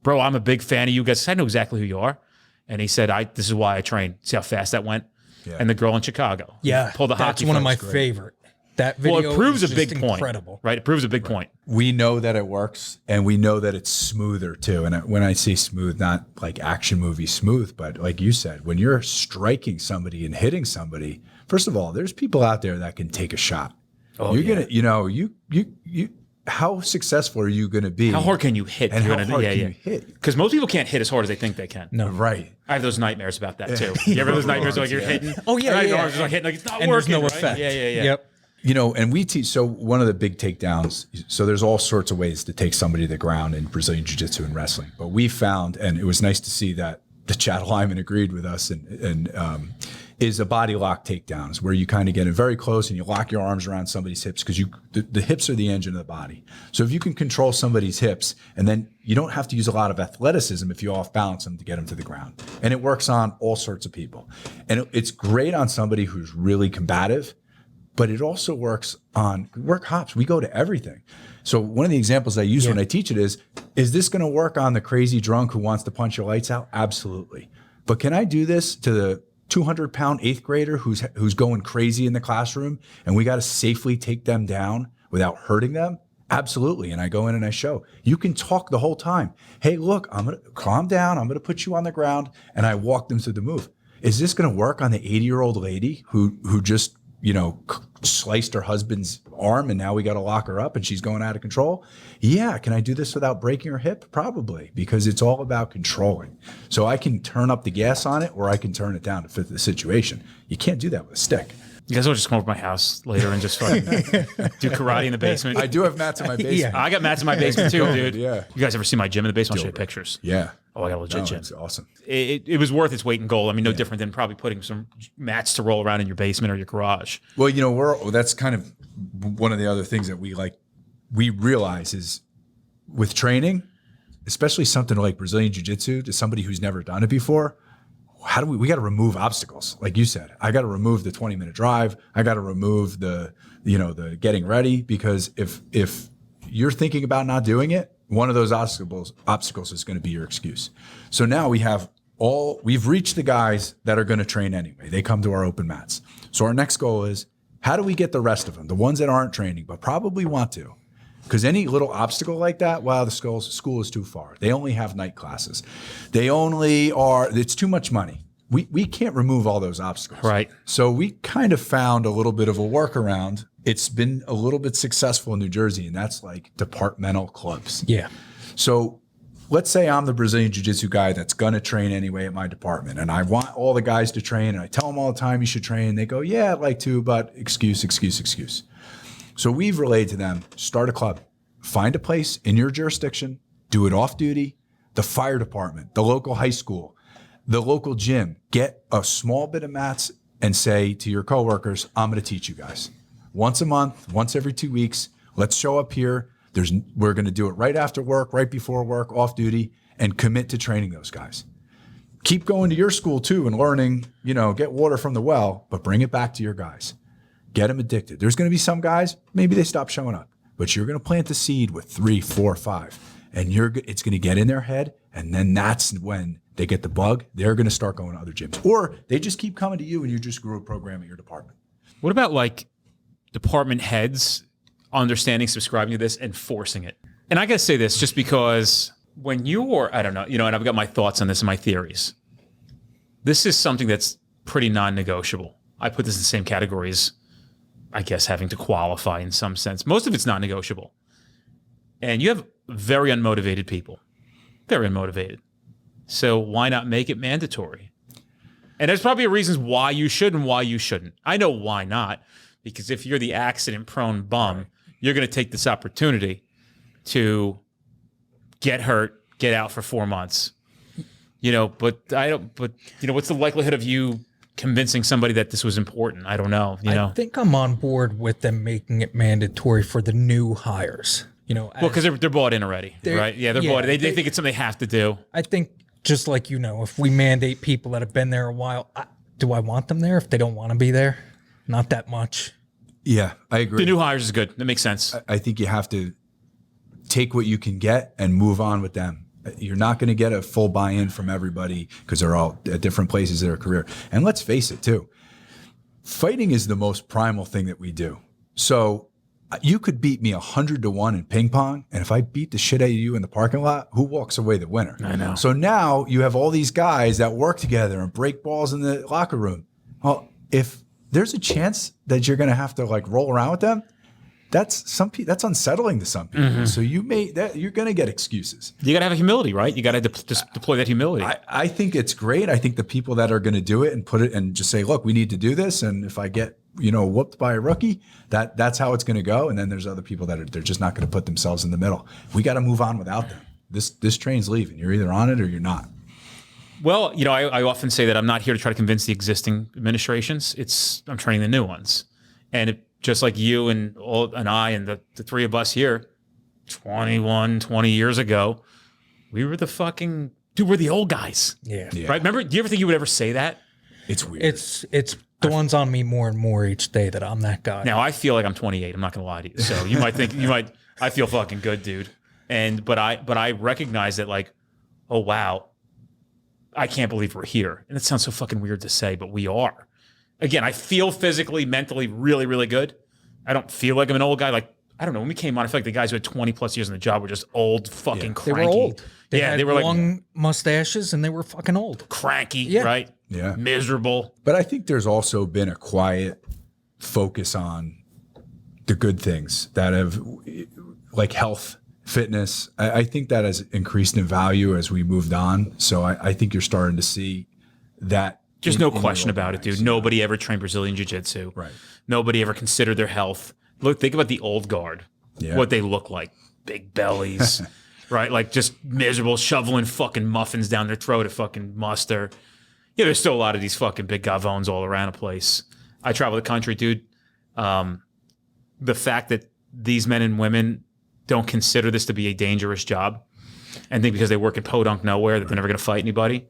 bro, I'm a big fan of you guys. I know exactly who you are. And he said, this is why I train. See how fast that went? Yeah. And the girl in Chicago. Yeah. Pulled the that's hockey one of my great. favorite. That video well, it proves is a big point. Incredible. Right? It proves a big point. We know that it works, and we know that it's smoother too. And when I say smooth, not like action movie smooth, but like you said, when you're striking somebody and hitting somebody, first of all, there's people out there that can take a shot. Oh, you're gonna, you how successful are you going to be? How hard can you hit? And how hard can you hit? Because most people can't hit as hard as they think they can. No, right. I have those nightmares about that too. You ever have those nightmares like you're hitting? Oh yeah, Your arms are like hitting, like it's not and working. There's no right? effect. Yeah. Yep. And we teach, so one of the big takedowns, so there's all sorts of ways to take somebody to the ground in Brazilian Jiu-Jitsu and wrestling. But we found, and it was nice to see that the Chad Lyman agreed with us, and is a body lock takedowns where you kind of get in very close and you lock your arms around somebody's hips, because the hips are the engine of the body. So if you can control somebody's hips, and then you don't have to use a lot of athleticism if you off balance them to get them to the ground. And it works on all sorts of people. And it's great on somebody who's really combative, but it also works on, we're cops, we go to everything. So one of the examples I use when I teach it is this going to work on the crazy drunk who wants to punch your lights out? Absolutely. But can I do this to the 200-pound 8th grader who's going crazy in the classroom, and we got to safely take them down without hurting them? Absolutely. And I go in and I show. You can talk the whole time. Hey, look, I'm going to calm down. I'm going to put you on the ground, and I walk them through the move. Is this going to work on the 80-year-old lady who just sliced her husband's arm and now we got to lock her up and she's going out of control. Yeah. Can I do this without breaking her hip? Probably, because it's all about controlling. So I can turn up the gas on it or I can turn it down to fit the situation. You can't do that with a stick. You guys will just come over to my house later and just fucking do karate in the basement. I do have mats in my basement. I got mats in my basement too, dude. Yeah. You guys ever see my gym in the basement? I'll show you pictures. Yeah. Oh, I got a legit gym. It's awesome. It was worth its weight in gold. I mean, no different than probably putting some mats to roll around in your basement or your garage. Well, that's kind of one of the other things that we realize is with training, especially something like Brazilian Jiu Jitsu, to somebody who's never done it before, we got to remove obstacles. Like you said, I got to remove the 20-minute drive. I got to remove the getting ready, because if you're thinking about not doing it, one of those obstacles is going to be your excuse. So now we've reached the guys that are going to train anyway. They come to our open mats. So our next goal is, how do we get the rest of them, the ones that aren't training but probably want to? Because any little obstacle like that, the school is too far. They only have night classes. It's too much money. We can't remove all those obstacles. Right. So we kind of found a little bit of a workaround. It's been a little bit successful in New Jersey, and that's like departmental clubs. Yeah. So let's say I'm the Brazilian Jiu Jitsu guy that's going to train anyway at my department, and I want all the guys to train, and I tell them all the time you should train. They go, yeah, I'd like to, but excuse. So we've relayed to them, start a club, find a place in your jurisdiction, do it off duty, the fire department, the local high school, the local gym, get a small bit of mats and say to your coworkers, I'm going to teach you guys. Once a month, once every 2 weeks, let's show up here. We're going to do it right after work, right before work, off duty, and commit to training those guys. Keep going to your school too and learning, get water from the well, but bring it back to your guys. Get them addicted. There's going to be some guys, maybe they stop showing up, but you're going to plant the seed with 3, 4, 5, and it's going to get in their head. And then that's when they get the bug. They're going to start going to other gyms, or they just keep coming to you and you just grew a program at your department. What about like department heads understanding, subscribing to this, and forcing it? And I got to say this just because when I don't know, and I've got my thoughts on this and my theories. This is something that's pretty non-negotiable. I put this in the same category as, I guess, having to qualify in some sense. Most of it's not negotiable. And you have very unmotivated people. Very unmotivated. So why not make it mandatory? And there's probably reasons why you should and why you shouldn't. I know why not. Because if you're the accident-prone bum, you're going to take this opportunity to get hurt, get out for 4 months. But what's the likelihood of you convincing somebody that this was important? I don't know. I think I'm on board with them making it mandatory for the new hires. Because they're bought in already, right? Yeah, they're bought in. They think it's something they have to do. I think just like, if we mandate people that have been there a while, do I want them there if they don't want to be there? Not that much. Yeah, I agree. The new hires is good. That makes sense. I think you have to take what you can get and move on with them. You're not going to get a full buy-in from everybody because they're all at different places in their career. And let's face it too, fighting is the most primal thing that we do. So you could beat me 100-1 in ping pong, and if I beat the shit out of you in the parking lot, who walks away the winner? I know. So now you have all these guys that work together and break balls in the locker room. Well, if there's a chance that you're going to have to roll around with them, that's unsettling to some people. Mm-hmm. So you're going to get excuses. You got to have humility, right? You got to just deploy that humility. I think it's great. I think the people that are going to do it and put it and just say, look, we need to do this. And if I get, whooped by a rookie, that's how it's going to go. And then there's other people they're just not going to put themselves in the middle. We got to move on without them. This train's leaving. You're either on it or you're not. Well, I often say that I'm not here to try to convince the existing administrations. I'm training the new ones. And just like you and I and the three of us here, 20 years ago, we were we're the old guys. Yeah. Right? Remember, do you ever think you would ever say that? It's weird. It's dawns on me more and more each day that I'm that guy. Now, I feel like I'm 28. I'm not going to lie to you. So you might think, I feel fucking good, dude. But I recognize that oh, wow, I can't believe we're here. And it sounds so fucking weird to say, but we are. Again, I feel physically, mentally really, really good. I don't feel like I'm an old guy. I don't know. When we came on, I feel like the guys who had 20 plus years in the job were just old, fucking cranky. They were old. They had were long mustaches and they were fucking old. Cranky, right? Yeah. Miserable. But I think there's also been a quiet focus on the good things that have, like health, fitness. I think that has increased in value as we moved on. So I think you're starting to see that. There's no question about it, dude. Nobody ever trained Brazilian Jiu Jitsu. Right. Nobody ever considered their health. Look, think about the old guard. Yeah. What they look like. Big bellies. Right? Like just miserable, shoveling fucking muffins down their throat at fucking muster. Yeah, there's still a lot of these fucking big gavones all around the place. I travel the country, dude. The fact that these men and women don't consider this to be a dangerous job and think because they work in podunk nowhere that they're never going to fight anybody.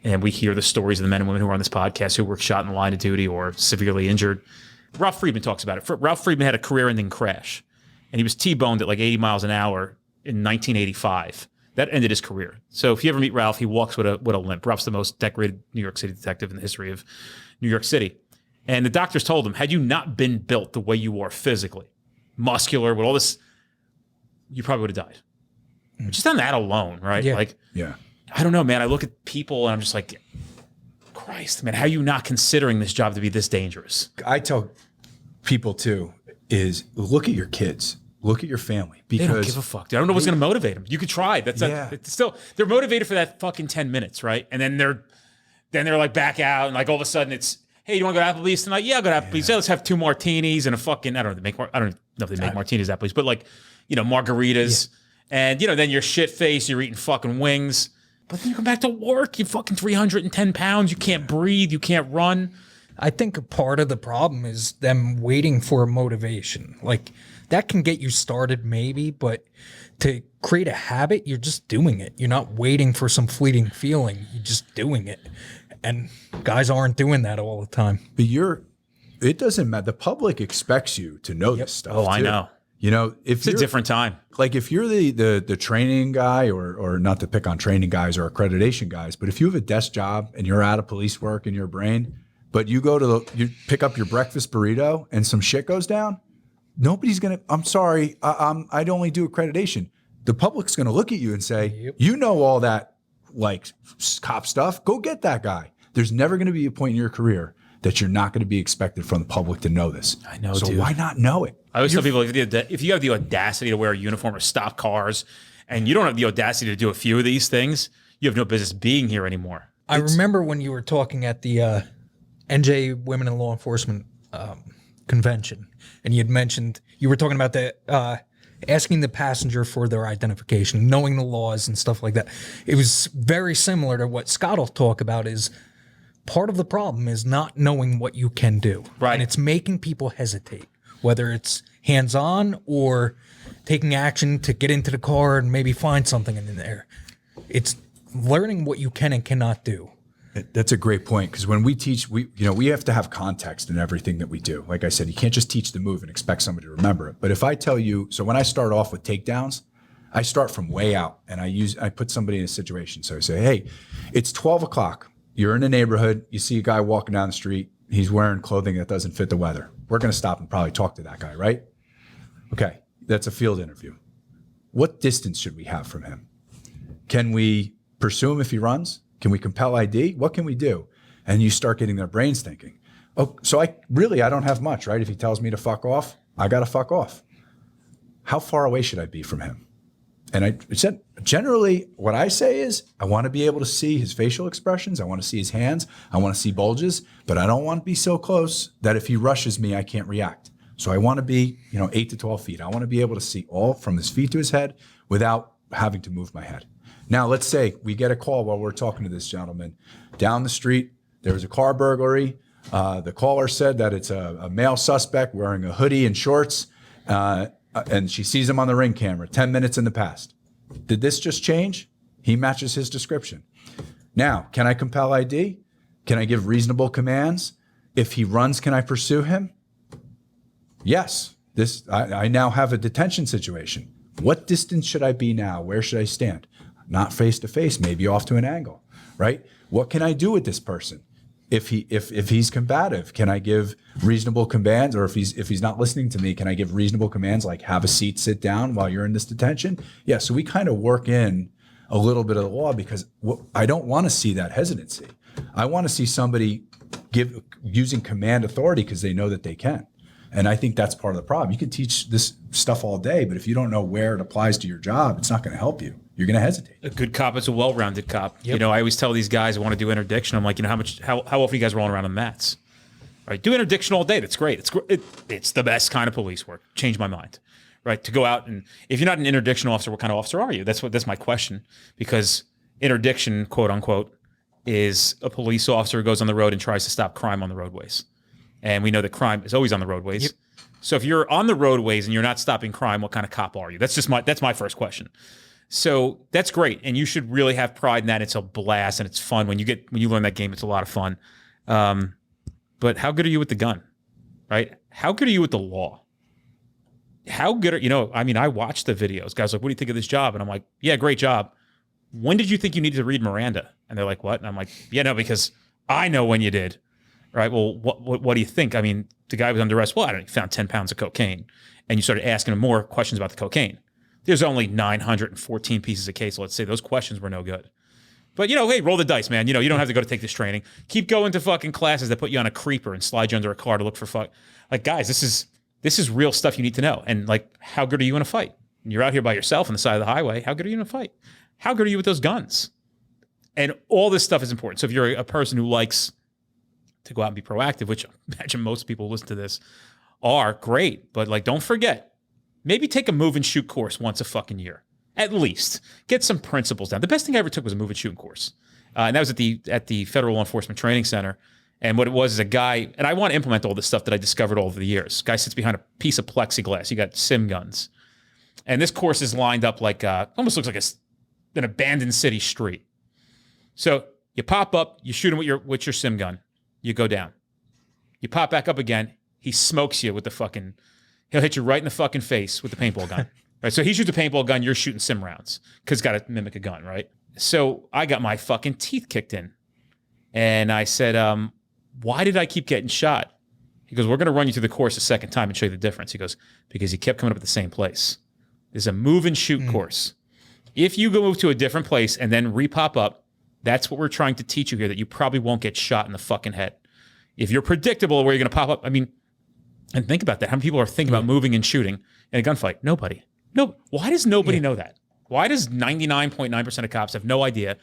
And we hear the stories of the men and women who are on this podcast who were shot in the line of duty or severely injured. Ralph Friedman talks about it. Ralph Friedman had a career-ending crash, and he was T-boned at like 80 miles an hour in 1985. That ended his career. So if you ever meet Ralph, he walks with a limp. Ralph's the most decorated New York City detective in the history of New York City. And the doctors told him, had you not been built the way you are physically, muscular, with all this, you probably would have died. Just on that alone, right? Yeah. Like, Yeah. I don't know, man. I look at people and I'm just like, Christ, man, how are you not considering this job to be this dangerous? I tell people too is look at your kids, look at your family, They because don't give a fuck, dude. I don't know what's going to motivate them. You could try. It's still, they're motivated for that fucking 10 minutes, right? And then they're like back out and like all of a sudden it's, hey, you want to go to Applebee's tonight? Yeah, I'll go to Applebee's. Yeah, let's have 2 martinis and a fucking, I don't know if they make martinis at Applebee's, but like, margaritas. And, then you're shit faced, you're eating fucking wings. But then you come back to work, you're fucking 310 pounds, you can't breathe, you can't run. I think a part of the problem is them waiting for a motivation. Like that can get you started maybe, but to create a habit, you're just doing it. You're not waiting for some fleeting feeling. You're just doing it. And guys aren't doing that all the time. but it doesn't matter. The public expects you to know this stuff. Oh, I too. know. If It's a different time. like if you're the training guy or not to pick on training guys or accreditation guys, but if you have a desk job and you're out of police work in your brain, but you you pick up your breakfast burrito and some shit goes down, nobody's going to, I'm sorry, I'd only do accreditation. The public's going to look at you and say, you know, all that like cop stuff, go get that guy. There's never going to be a point in your career that you're not going to be expected from the public to know this. I know, so dude. why not know it? I always tell people, if you have the audacity to wear a uniform or stop cars, and you don't have the audacity to do a few of these things, you have no business being here anymore. I remember when you were talking at the NJ Women in Law Enforcement convention, and you had mentioned, you were talking about the asking the passenger for their identification, knowing the laws and stuff like that. It was very similar to what Scott will talk about is part of the problem is not knowing what you can do. Right. And it's making people hesitate, whether it's hands-on or taking action to get into the car and maybe find something in there. It's learning what you can and cannot do. That's a great point, because when we teach, we have to have context in everything that we do. Like I said, you can't just teach the move and expect somebody to remember it. But if I tell you, so when I start off with takedowns, I start from way out and I put somebody in a situation. So I say, hey, it's 12 o'clock. You're in a neighborhood. You see a guy walking down the street. He's wearing clothing that doesn't fit the weather. We're going to stop and probably talk to that guy, right? Okay, that's a field interview. What distance should we have from him? Can we pursue him if he runs? Can we compel ID? What can we do? And you start getting their brains thinking, oh, so I don't have much, right? If he tells me to fuck off, I got to fuck off. How far away should I be from him? And I said, generally, what I say is I want to be able to see his facial expressions. I want to see his hands. I want to see bulges, but I don't want to be so close that if he rushes me, I can't react. So I want to be, 8 to 12 feet. I want to be able to see all from his feet to his head without having to move my head. Now, let's say we get a call while we're talking to this gentleman. Down the street, there was a car burglary. The caller said that it's a male suspect wearing a hoodie and shorts. And she sees him on the ring camera 10 minutes in the past. Did this just change? He matches his description. Now, can I compel ID? Can I give reasonable commands? If he runs, can I pursue him? Yes. I now have a detention situation. What distance should I be now? Where should I stand? Not face to face, maybe off to an angle, right? What can I do with this person? If he's combative, can I give reasonable commands? Or if he's not listening to me, can I give reasonable commands like have a seat, sit down while you're in this detention? Yeah, so we kind of work in a little bit of the law because I don't want to see that hesitancy. I want to see somebody using command authority because they know that they can. And I think that's part of the problem. You can teach this stuff all day, but if you don't know where it applies to your job, it's not going to help you. You're going to hesitate. A good cop is a well-rounded cop. Yep. You know, I always tell these guys who want to do interdiction, I'm like, you know, how often you guys rolling around on mats? Right, do interdiction all day. That's great. It's the best kind of police work. Changed my mind. Right, to go out and if you're not an interdiction officer, what kind of officer are you? That's my question. Because interdiction, quote unquote, is a police officer who goes on the road and tries to stop crime on the roadways. And we know that crime is always on the roadways. Yep. So if you're on the roadways and you're not stopping crime, what kind of cop are you? That's my first question. So that's great, and you should really have pride in that. It's a blast and it's fun when you learn that game. It's a lot of fun. But how good are you with the gun, right? How good are you with the law? How good are I watched the videos. Guys are like, what do you think of this job? And I'm like, yeah, great job. When did you think you needed to read Miranda? And they're like, what? And I'm like, yeah, no, because I know when you did. Right. Well, what do you think? I mean, the guy was under arrest. Well, I don't know, he found 10 pounds of cocaine. And you started asking him more questions about the cocaine. There's only 914 pieces of case. Let's say those questions were no good. But, hey, roll the dice, man. You don't have to go to take this training. Keep going to fucking classes that put you on a creeper and slide you under a car to look for fuck. Like, guys, this is real stuff you need to know. And, like, how good are you in a fight? You're out here by yourself on the side of the highway. How good are you in a fight? How good are you with those guns? And all this stuff is important. So if you're a person who likes to go out and be proactive, which I imagine most people who listen to this are, great. But like, don't forget, maybe take a move and shoot course once a fucking year. At least get some principles down. The best thing I ever took was a move and shooting course. And that was at the Federal Law Enforcement Training Center. And what it was is a guy, and I want to implement all this stuff that I discovered over the years. Guy sits behind a piece of plexiglass. You got sim guns. And this course is lined up like, almost looks like an abandoned city street. So you pop up, you shoot him with your sim gun. You go down. You pop back up again. He smokes you with he'll hit you right in the fucking face with the paintball gun. Right? So he shoots a paintball gun, you're shooting sim rounds because it's got to mimic a gun, right? So I got my fucking teeth kicked in. And I said, why did I keep getting shot? He goes, we're going to run you through the course a second time and show you the difference. He goes, because you kept coming up at the same place. There's a move and shoot course. If you go move to a different place and then re-pop up, that's what we're trying to teach you here, that you probably won't get shot in the fucking head. If you're predictable where you're going to pop up, I mean, and think about that. How many people are thinking about moving and shooting in a gunfight? Nobody. No. Why does nobody know that? Why does 99.9% of cops have no idea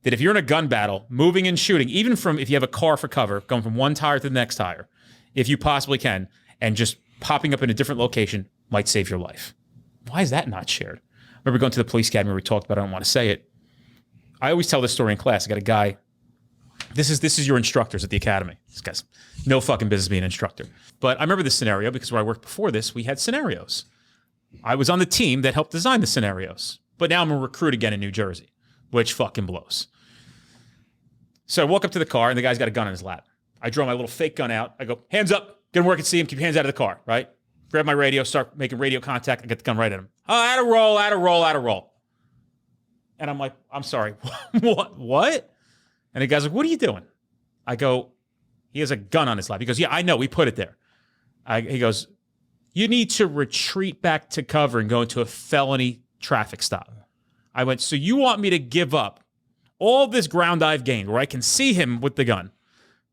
that if you're in a gun battle, moving and shooting, even if you have a car for cover, going from one tire to the next tire, if you possibly can, and just popping up in a different location might save your life? Why is that not shared? I remember going to the police academy where we talked about it. I don't want to say it. I always tell this story in class. I got a guy. This is your instructors at the academy. This guy's no fucking business being an instructor. But I remember this scenario because where I worked before this, we had scenarios. I was on the team that helped design the scenarios. But now I'm a recruit again in New Jersey, which fucking blows. So I walk up to the car and the guy's got a gun in his lap. I draw my little fake gun out. I go, hands up, gonna work and see him, keep your hands out of the car, right? Grab my radio, start making radio contact, I get the gun right at him. Oh, out of roll. And I'm like, I'm sorry, what? And the guy's like, what are you doing? I go, he has a gun on his lap. He goes, yeah, I know, we put it there. He goes, you need to retreat back to cover and go into a felony traffic stop. I went, so you want me to give up all this ground I've gained where I can see him with the gun?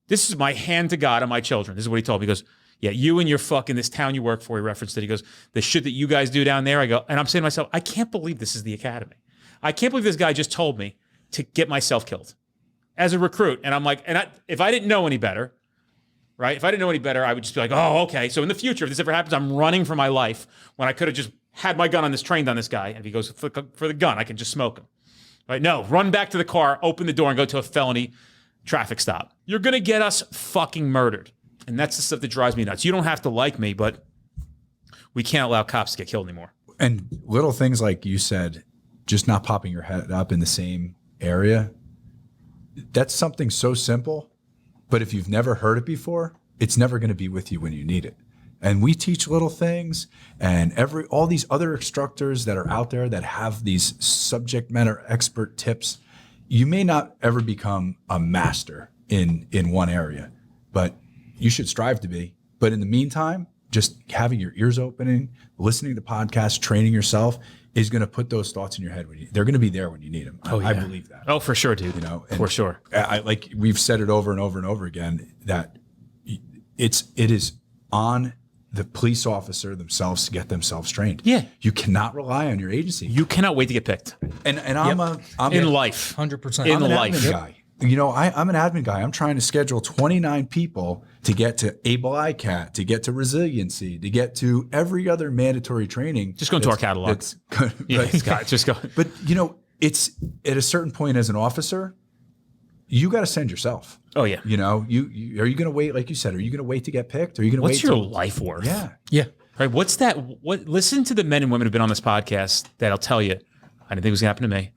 This is my hand to God on my children. This is what he told me. He goes, yeah, you and your fucking, this town you work for, he referenced it. He goes, the shit that you guys do down there. I go, and I'm saying to myself, I can't believe this is the academy. I can't believe this guy just told me to get myself killed as a recruit. And I'm like, if I didn't know any better, right? If I didn't know any better, I would just be like, oh, okay. So in the future, if this ever happens, I'm running for my life when I could have just had my gun on this, trained on this guy. And if he goes for the gun, I can just smoke him. Right? No, run back to the car, open the door, and go to a felony traffic stop. You're going to get us fucking murdered. And that's the stuff that drives me nuts. You don't have to like me, but we can't allow cops to get killed anymore. And little things like you said, just not popping your head up in the same area, that's something so simple. But if you've never heard it before, it's never going to be with you when you need it. And we teach little things, and all these other instructors that are out there that have these subject matter expert tips, you may not ever become a master in one area, but you should strive to be. But in the meantime, just having your ears opening, listening to podcasts, training yourself, is going to put those thoughts in your head they're going to be there when you need them. I believe that. Oh, for sure, dude. You know, for sure. I like we've said it over and over and over again that it is on the police officer themselves to get themselves trained. Yeah. You cannot rely on your agency. You cannot wait to get picked. And I'm In life. 100%. In I'm an life. admin guy. You know, I'm an admin guy. I'm trying to schedule 29 people to get to Able ICAT, to get to resiliency, to get to every other mandatory training. Just go into our catalog. That's good. Yeah, Scott, just go. But you know, it's at a certain point as an officer, you got to send yourself. Oh, yeah. You know, you are you going to wait? Like you said, are you going to wait to get picked? Are you going to wait? What's your life worth? Yeah. Yeah. Right. What's that? Listen to the men and women who've been on this podcast that'll tell you, I didn't think it was going to happen to me.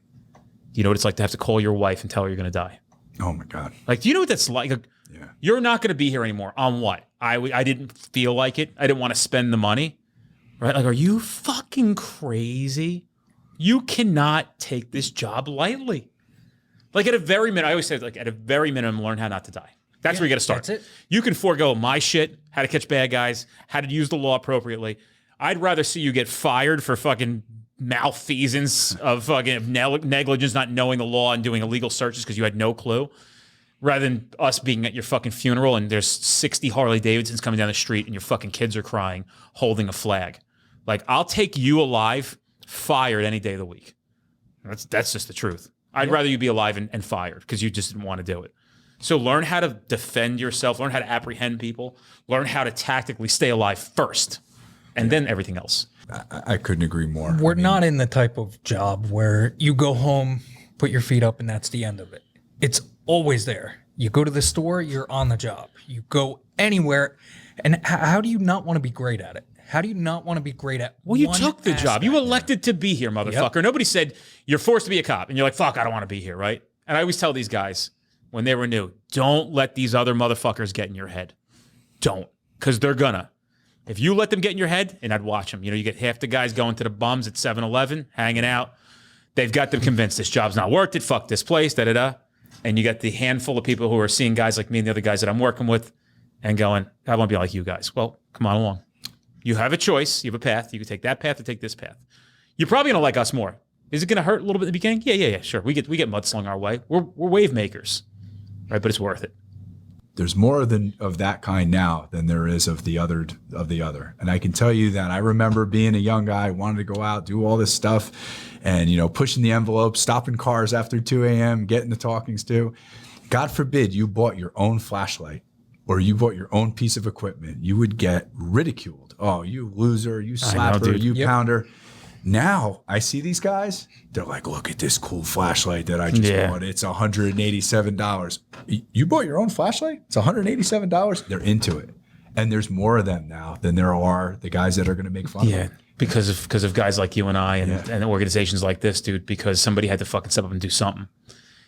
You know what it's like to have to call your wife and tell her you're going to die. Oh my God. Like, do you know what that's like? Yeah. You're not going to be here anymore. On what? I didn't feel like it. I didn't want to spend the money. Right? Like, are you fucking crazy? You cannot take this job lightly. Like, at a very minimum, I always say, like, at a very minimum, learn how not to die. That's where you got to start. That's it. You can forego my shit, how to catch bad guys, how to use the law appropriately. I'd rather see you get fired for fucking malfeasance of fucking negligence, not knowing the law and doing illegal searches because you had no clue, rather than us being at your fucking funeral and there's 60 Harley Davidsons coming down the street and your fucking kids are crying, holding a flag. Like, I'll take you alive, fired any day of the week. That's just the truth. I'd rather you be alive and fired because you just didn't want to do it. So learn how to defend yourself, learn how to apprehend people, learn how to tactically stay alive first, and then everything else. I couldn't agree more. We're not in the type of job where you go home, put your feet up, and that's the end of it. It's always there. You go to the store, you're on the job. You go anywhere. And how do you not want to be great at it? How do you not want to be great at Well, you one took the job. You aspect? elected to be here, motherfucker. Nobody said you're forced to be a cop. And you're like, fuck, I don't want to be here, right? And I always tell these guys when they were new, don't let these other motherfuckers get in your head. Don't. Because they're gonna. If you let them get in your head, and I'd watch them. You know, you get half the guys going to the bums at 7-Eleven, hanging out. They've got them convinced this job's not worth it. Fuck this place, da-da-da. And you got the handful of people who are seeing guys like me and the other guys that I'm working with and going, I want to be like you guys. Well, come on along. You have a choice. You have a path. You can take that path or take this path. You're probably going to like us more. Is it going to hurt a little bit at the beginning? Yeah, sure. We get mudslung our way. We're wave makers, right? But it's worth it. There's more of that kind now than there is of the other. And I can tell you that I remember being a young guy, wanted to go out, do all this stuff, and you know, pushing the envelope, stopping cars after 2 a.m., getting the talkings to. God forbid you bought your own flashlight or you bought your own piece of equipment, you would get ridiculed. Oh, you loser, you slapper, you pounder. Now I see these guys, they're like, look at this cool flashlight that I just bought. It's $187. You bought your own flashlight? It's $187? They're into it. And there's more of them now than there are the guys that are going to make fun of it. Because of guys like you and I and organizations like this, dude, because somebody had to fucking step up and do something,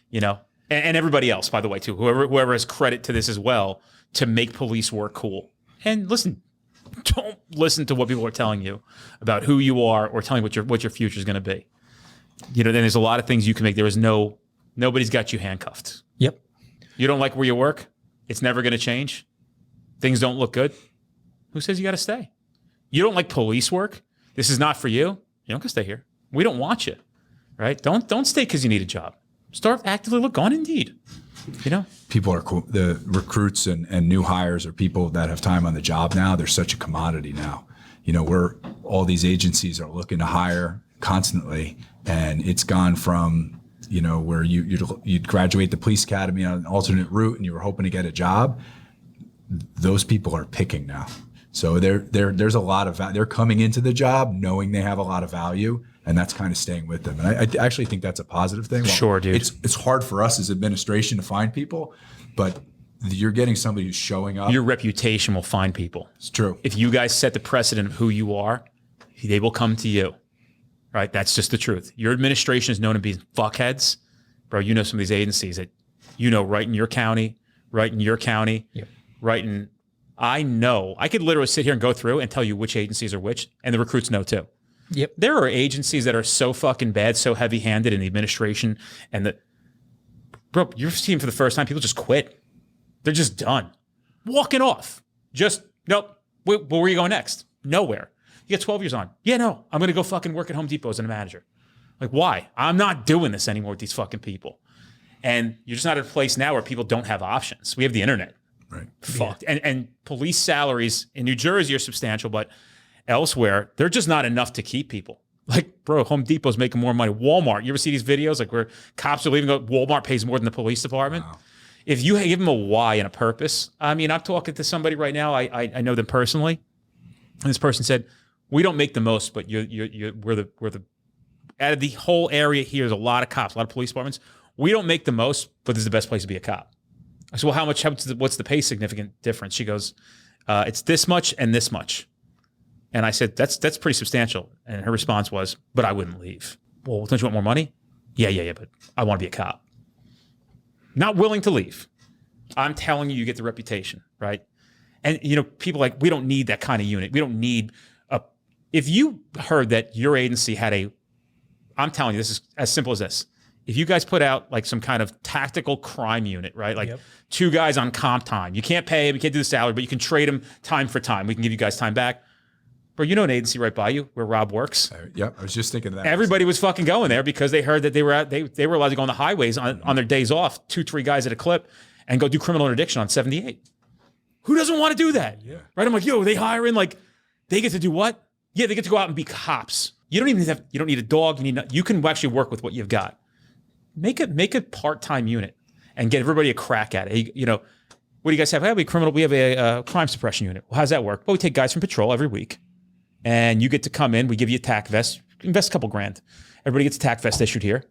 you know? And everybody else, by the way, too, whoever has credit to this as well, to make police work cool. And listen, don't listen to what people are telling you about who you are or telling you what your future is going to be. You know, then there's a lot of things you can make. Nobody's got you handcuffed. Yep. You don't like where you work? It's never going to change. Things don't look good. Who says you got to stay? You don't like police work? This is not for you. You don't get to stay here. We don't want you, right? Don't stay because you need a job. Start actively look on Indeed. You know, people are cool. The recruits and new hires are people that have time on the job now. They're such a commodity now. You know, all these agencies are looking to hire constantly, and it's gone from, you know, where you'd graduate the police academy on an alternate route and you were hoping to get a job. Those people are picking now. So there's a lot of they're coming into the job knowing they have a lot of value, and that's kind of staying with them. And I actually think that's a positive thing. Well, sure, dude. It's hard for us as administration to find people, but you're getting somebody who's showing up. Your reputation will find people. It's true. If you guys set the precedent of who you are, they will come to you. Right? That's just the truth. Your administration is known to be fuckheads. Bro, you know some of these agencies that you know right in your county, right in I know. I could literally sit here and go through and tell you which agencies are which, and the recruits know too. Yep. There are agencies that are so fucking bad, so heavy-handed in the administration, and bro, you're seeing for the first time, people just quit. They're just done. Walking off. Just, nope. Where are you going next? Nowhere. You got 12 years on. Yeah, no, I'm going to go fucking work at Home Depot as a manager. Like, why? I'm not doing this anymore with these fucking people. And you're just not at a place now where people don't have options. We have the internet. Right. Fucked. And police salaries in New Jersey are substantial, but elsewhere, they're just not enough to keep people. Like, bro, Home Depot's making more money. Walmart, you ever see these videos like where cops are leaving, Walmart pays more than the police department? Wow. If you give them a why and a purpose, I mean, I'm talking to somebody right now, I know them personally, and this person said, we don't make the most, but we're the out of the whole area here, there's a lot of cops, a lot of police departments. We don't make the most, but this is the best place to be a cop. I said, well, what's the pay significant difference? She goes, it's this much and this much. And I said, that's pretty substantial. And her response was, but I wouldn't leave. Well, don't you want more money? Yeah, but I want to be a cop. Not willing to leave. I'm telling you, you get the reputation, right? And, people like, we don't need that kind of unit. We don't need if you heard that your agency had I'm telling you, this is as simple as this. If you guys put out like some kind of tactical crime unit, right? Like 2 guys on comp time. You can't pay them, you can't do the salary, but you can trade them time for time. We can give you guys time back. Bro, you know an agency right by you where Rob works. Yep, I was just thinking of that. Everybody was fucking going there because they heard that they were allowed to go on the highways on their days off, 2-3 guys at a clip, and go do criminal interdiction on 78. Who doesn't want to do that? Yeah. Right? I'm like, they hiring like they get to do what? Yeah, they get to go out and be cops. You don't need a dog. You can actually work with what you've got. Make a part-time unit and get everybody a crack at it. What do you guys have? We have a crime suppression unit. Well, how's that work? Well, we take guys from patrol every week. And you get to come in, we give you a tack vest, invest a couple grand. Everybody gets a tack vest issued here.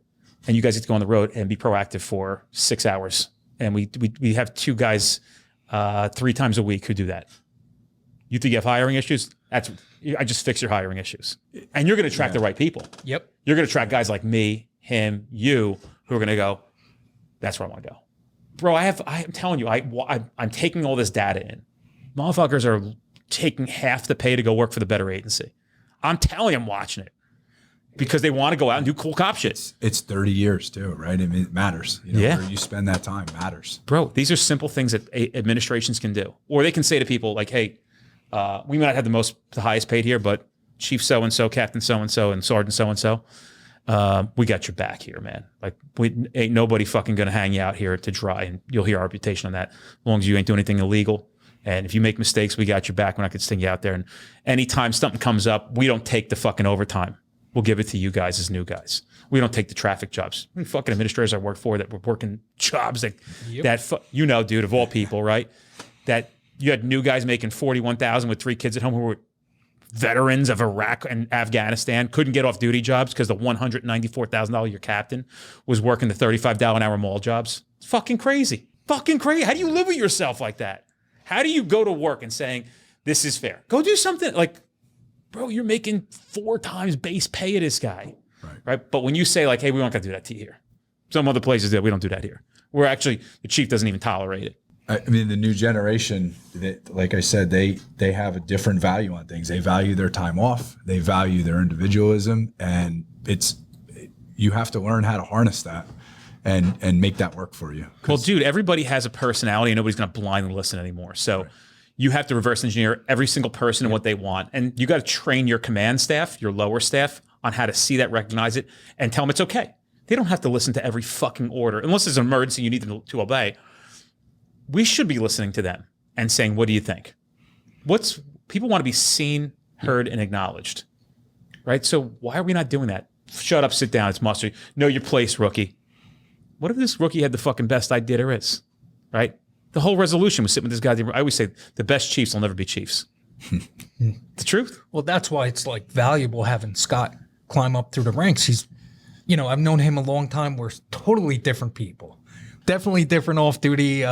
And you guys get to go on the road and be proactive for 6 hours. And we have 2 guys 3 times a week who do that. You think you have hiring issues? I just fix your hiring issues. And you're going to attract the right people. Yep. You're going to attract guys like me, him, you, who are going to go, that's where I want to go. Bro, I'm telling you, I'm taking all this data in. Motherfuckers are taking half the pay to go work for the better agency. I'm telling you, I'm watching it because they want to go out and do cool cop shit. It's 30 years too, right? I mean, it matters. Where you spend that time matters. Bro, these are simple things that administrations can do. Or they can say to people like, hey, we might not have the highest paid here, but Chief so-and-so, Captain so-and-so, and Sergeant so-and-so, we got your back here, man. Like, ain't nobody fucking going to hang you out here to dry, and you'll hear our reputation on that as long as you ain't doing anything illegal. And if you make mistakes, we got your back. We're not going to sting you out there. And anytime something comes up, we don't take the fucking overtime. We'll give it to you guys as new guys. We don't take the traffic jobs. We fucking administrators I work for that were working jobs that dude, of all people, right? That you had new guys making $41,000 with 3 kids at home who were veterans of Iraq and Afghanistan, couldn't get off duty jobs because the $194,000 your captain was working the $35 an hour mall jobs. It's fucking crazy. Fucking crazy. How do you live with yourself like that? How do you go to work and saying, this is fair? Go do something like, bro, you're making 4 times base pay of this guy. Right? But when you say like, hey, we don't got to do that to you here. Some other places that we don't do that here. We're actually, the chief doesn't even tolerate it. I mean, the new generation, like I said, they have a different value on things. They value their time off. They value their individualism. And you have to learn how to harness that and make that work for you. Well, dude, everybody has a personality and nobody's going to blindly listen anymore. So you have to reverse engineer every single person and what they want. And you got to train your command staff, your lower staff, on how to see that, recognize it, and tell them it's okay. They don't have to listen to every fucking order. Unless there's an emergency you need them to obey. We should be listening to them and saying, what do you think? People want to be seen, heard, and acknowledged. Right? So why are we not doing that? Shut up, sit down, it's mustard. Know your place, rookie. What if this rookie had the fucking best idea there is? Right? The whole resolution was sitting with this guy. I always say the best chiefs will never be chiefs. The truth. Well, that's why it's like valuable having Scott climb up through the ranks. He's, I've known him a long time. We're totally different people. Definitely different off-duty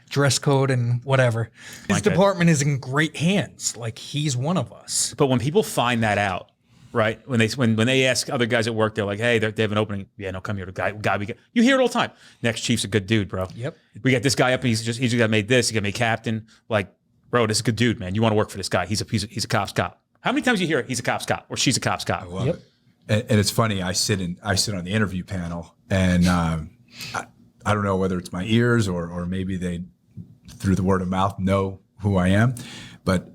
dress code and whatever. His department is in great hands. Like, he's one of us. But when people find that out, right? When they ask other guys at work, they're like, hey, they have an opening. Yeah, no, come here. The guy we get. You hear it all the time. Next chief's a good dude, bro. Yep. We got this guy up, and he's just got made this. He got made captain. Like, bro, this is a good dude, man. You want to work for this guy. He's a cop's cop. How many times you hear he's a cop's cop or she's a cop's cop? I love it. And it's funny. I sit on the interview panel, and I don't know whether it's my ears or maybe they, through the word of mouth, know who I am. But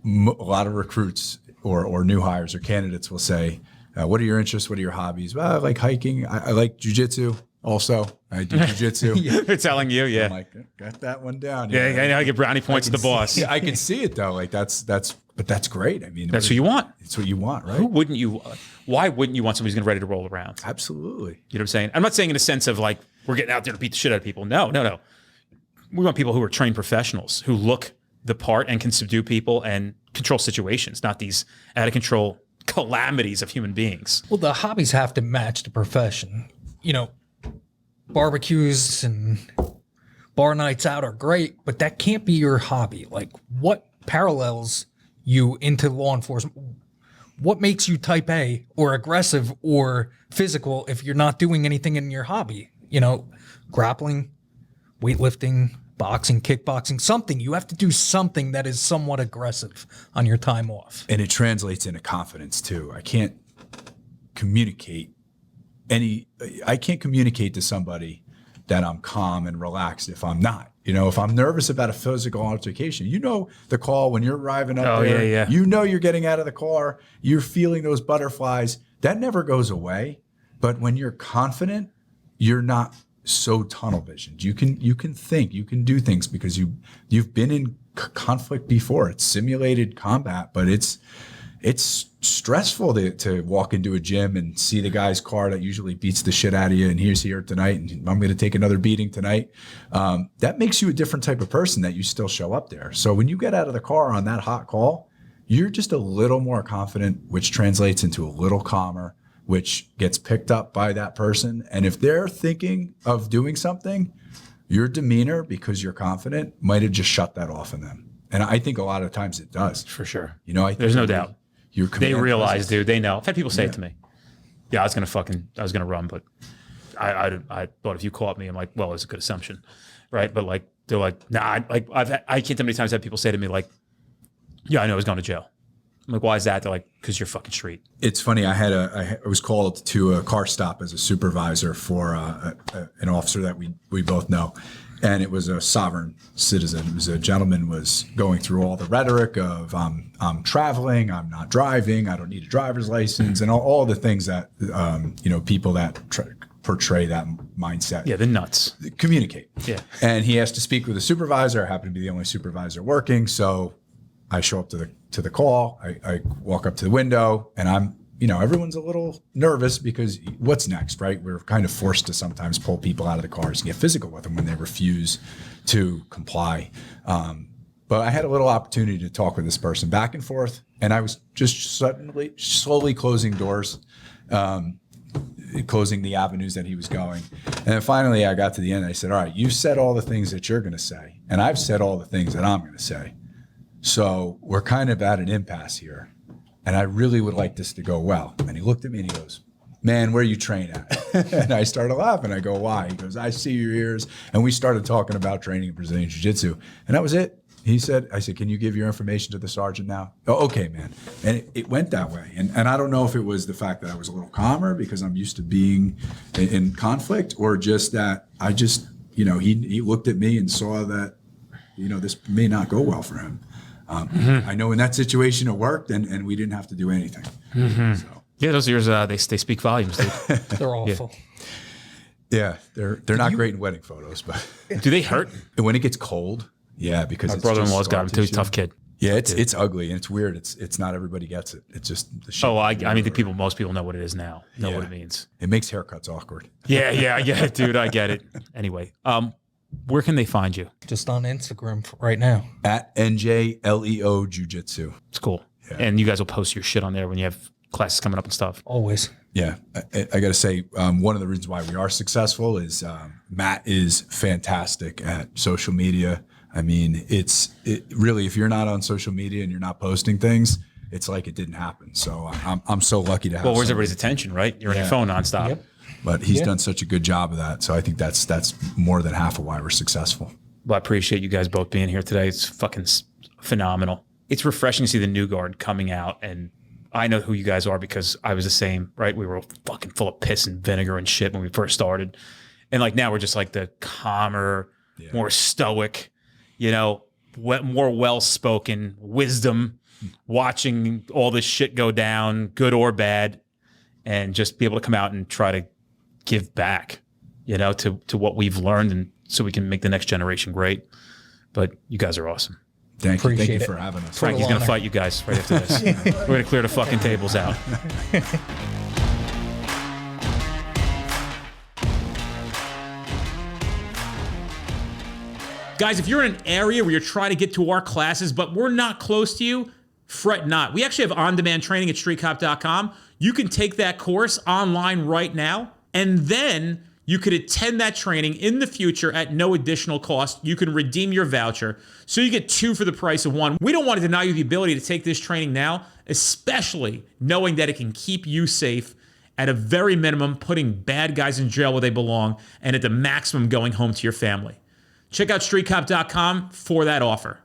a lot of recruits, or new hires or candidates will say, what are your interests? What are your hobbies? Well, I like hiking. I like jujitsu. Also, I do jujitsu. They're telling you, yeah. I'm like, got that one down. Yeah, I know I get brownie points to the boss. Yeah, I can see it though. Like that's great. I mean, That's what you want. It's what you want, right? Who wouldn't you? Why wouldn't you want somebody who's ready to roll around? Absolutely. You know what I'm saying? I'm not saying in a sense of like we're getting out there to beat the shit out of people. No. We want people who are trained professionals who look the part and can subdue people and control situations, not these out of control calamities of human beings. Well, the hobbies have to match the profession. You know, barbecues and bar nights out are great, but that can't be your hobby. Like, what parallels you into law enforcement? What makes you type A or aggressive or physical if you're not doing anything in your hobby? You know, grappling, weightlifting, boxing, kickboxing, something. You have to do something that is somewhat aggressive on your time off. And it translates into confidence too. I can't communicate to somebody that I'm calm and relaxed if I'm not. You know, if I'm nervous about a physical altercation, you know the call when you're arriving up there, yeah. you know you're getting out of the car, you're feeling those butterflies. That never goes away. But when you're confident, you're not so tunnel visioned. You can think, you can do things because you've been in conflict before. It's simulated combat, but it's stressful to walk into a gym and see the guy's car that usually beats the shit out of you, and he's here tonight, and I'm going to take another beating tonight. That makes you a different type of person that you still show up there. So when you get out of the car on that hot call, you're just a little more confident, which translates into a little calmer, which gets picked up by that person. And if they're thinking of doing something, your demeanor, because you're confident, might have just shut that off in them. And I think a lot of times it does. For sure. You know, There's no doubt. They realize, presence. dude. They know. I've had people say it to me. Yeah, I was gonna run, but I thought if you caught me, I'm like, well, it's a good assumption, right? But like, they're like, nah. I can't tell how many times I've had people say to me like, yeah, I know I was going to jail. I'm like, why is that? They're like, because you're fucking street. It's funny. I was called to a car stop as a supervisor for an officer that we both know. And it was a sovereign citizen. It was a gentleman was going through all the rhetoric of I'm traveling, I'm not driving, I don't need a driver's license, and all the things that people that portray that mindset. Yeah, the nuts. Communicate. Yeah. And he asked to speak with a supervisor. I happen to be the only supervisor working, so I show up to the call. I walk up to the window, and I'm. Everyone's a little nervous because what's next, right? We're kind of forced to sometimes pull people out of the cars and get physical with them when they refuse to comply. But I had a little opportunity to talk with this person back and forth, and I was just slowly closing doors, closing the avenues that he was going. And then finally I got to the end and I said, all right, you've said all the things that you're going to say, and I've said all the things that I'm going to say. So we're kind of at an impasse here. And I really would like this to go well. And he looked at me and he goes, man, where you train at? And I started laughing. I go, why? He goes, I see your ears. And we started talking about training in Brazilian Jiu Jitsu. And that was it. I said, can you give your information to the sergeant now? Oh, okay, man. And it went that way. And I don't know if it was the fact that I was a little calmer because I'm used to being in conflict, or just that he looked at me and saw that, this may not go well for him. I know in that situation it worked, and we didn't have to do anything. Mm-hmm. So. Yeah, those ears they speak volumes, dude. They're awful. Yeah, they're not great in wedding photos, but do they hurt? When it gets cold? Yeah, because my brother-in-law's got him too. Tough kid. Yeah, it's ugly and it's weird. It's not everybody gets it. It's just the shit. Oh, I mean, most people know what it is now. Know what it means. It makes haircuts awkward. Yeah, I get it, dude. I get it. Anyway, where can they find you? Just on Instagram right now. At NJ Jiu Jitsu. It's cool. Yeah. And you guys will post your shit on there when you have classes coming up and stuff. Always. Yeah. I got to say, one of the reasons why we are successful is Matt is fantastic at social media. I mean, it really, if you're not on social media and you're not posting things, it's like it didn't happen. So I'm so lucky to have. Well, where's everybody's attention, right? You're on your phone nonstop. Yep. But he's done such a good job of that. So I think that's more than half of why we're successful. Well, I appreciate you guys both being here today. It's fucking phenomenal. It's refreshing to see the new guard coming out, and I know who you guys are because I was the same, right? We were fucking full of piss and vinegar and shit when we first started. And like now we're just like the calmer, more stoic, more well-spoken wisdom watching all this shit go down, good or bad, and just be able to come out and try to give back, you know, to what we've learned, and so we can make the next generation great. But you guys are awesome. Thank you Appreciate it. for having us. Frankie's going to fight you guys right after this. We're going to clear the fucking tables out. Guys, if you're in an area where you're trying to get to our classes, but we're not close to you, fret not. We actually have on-demand training at streetcop.com. You can take that course online right now, and then you could attend that training in the future at no additional cost. You can redeem your voucher, so you get 2 for the price of 1. We don't want to deny you the ability to take this training now, especially knowing that it can keep you safe, at a very minimum, putting bad guys in jail where they belong, and at the maximum, going home to your family. Check out streetcop.com for that offer.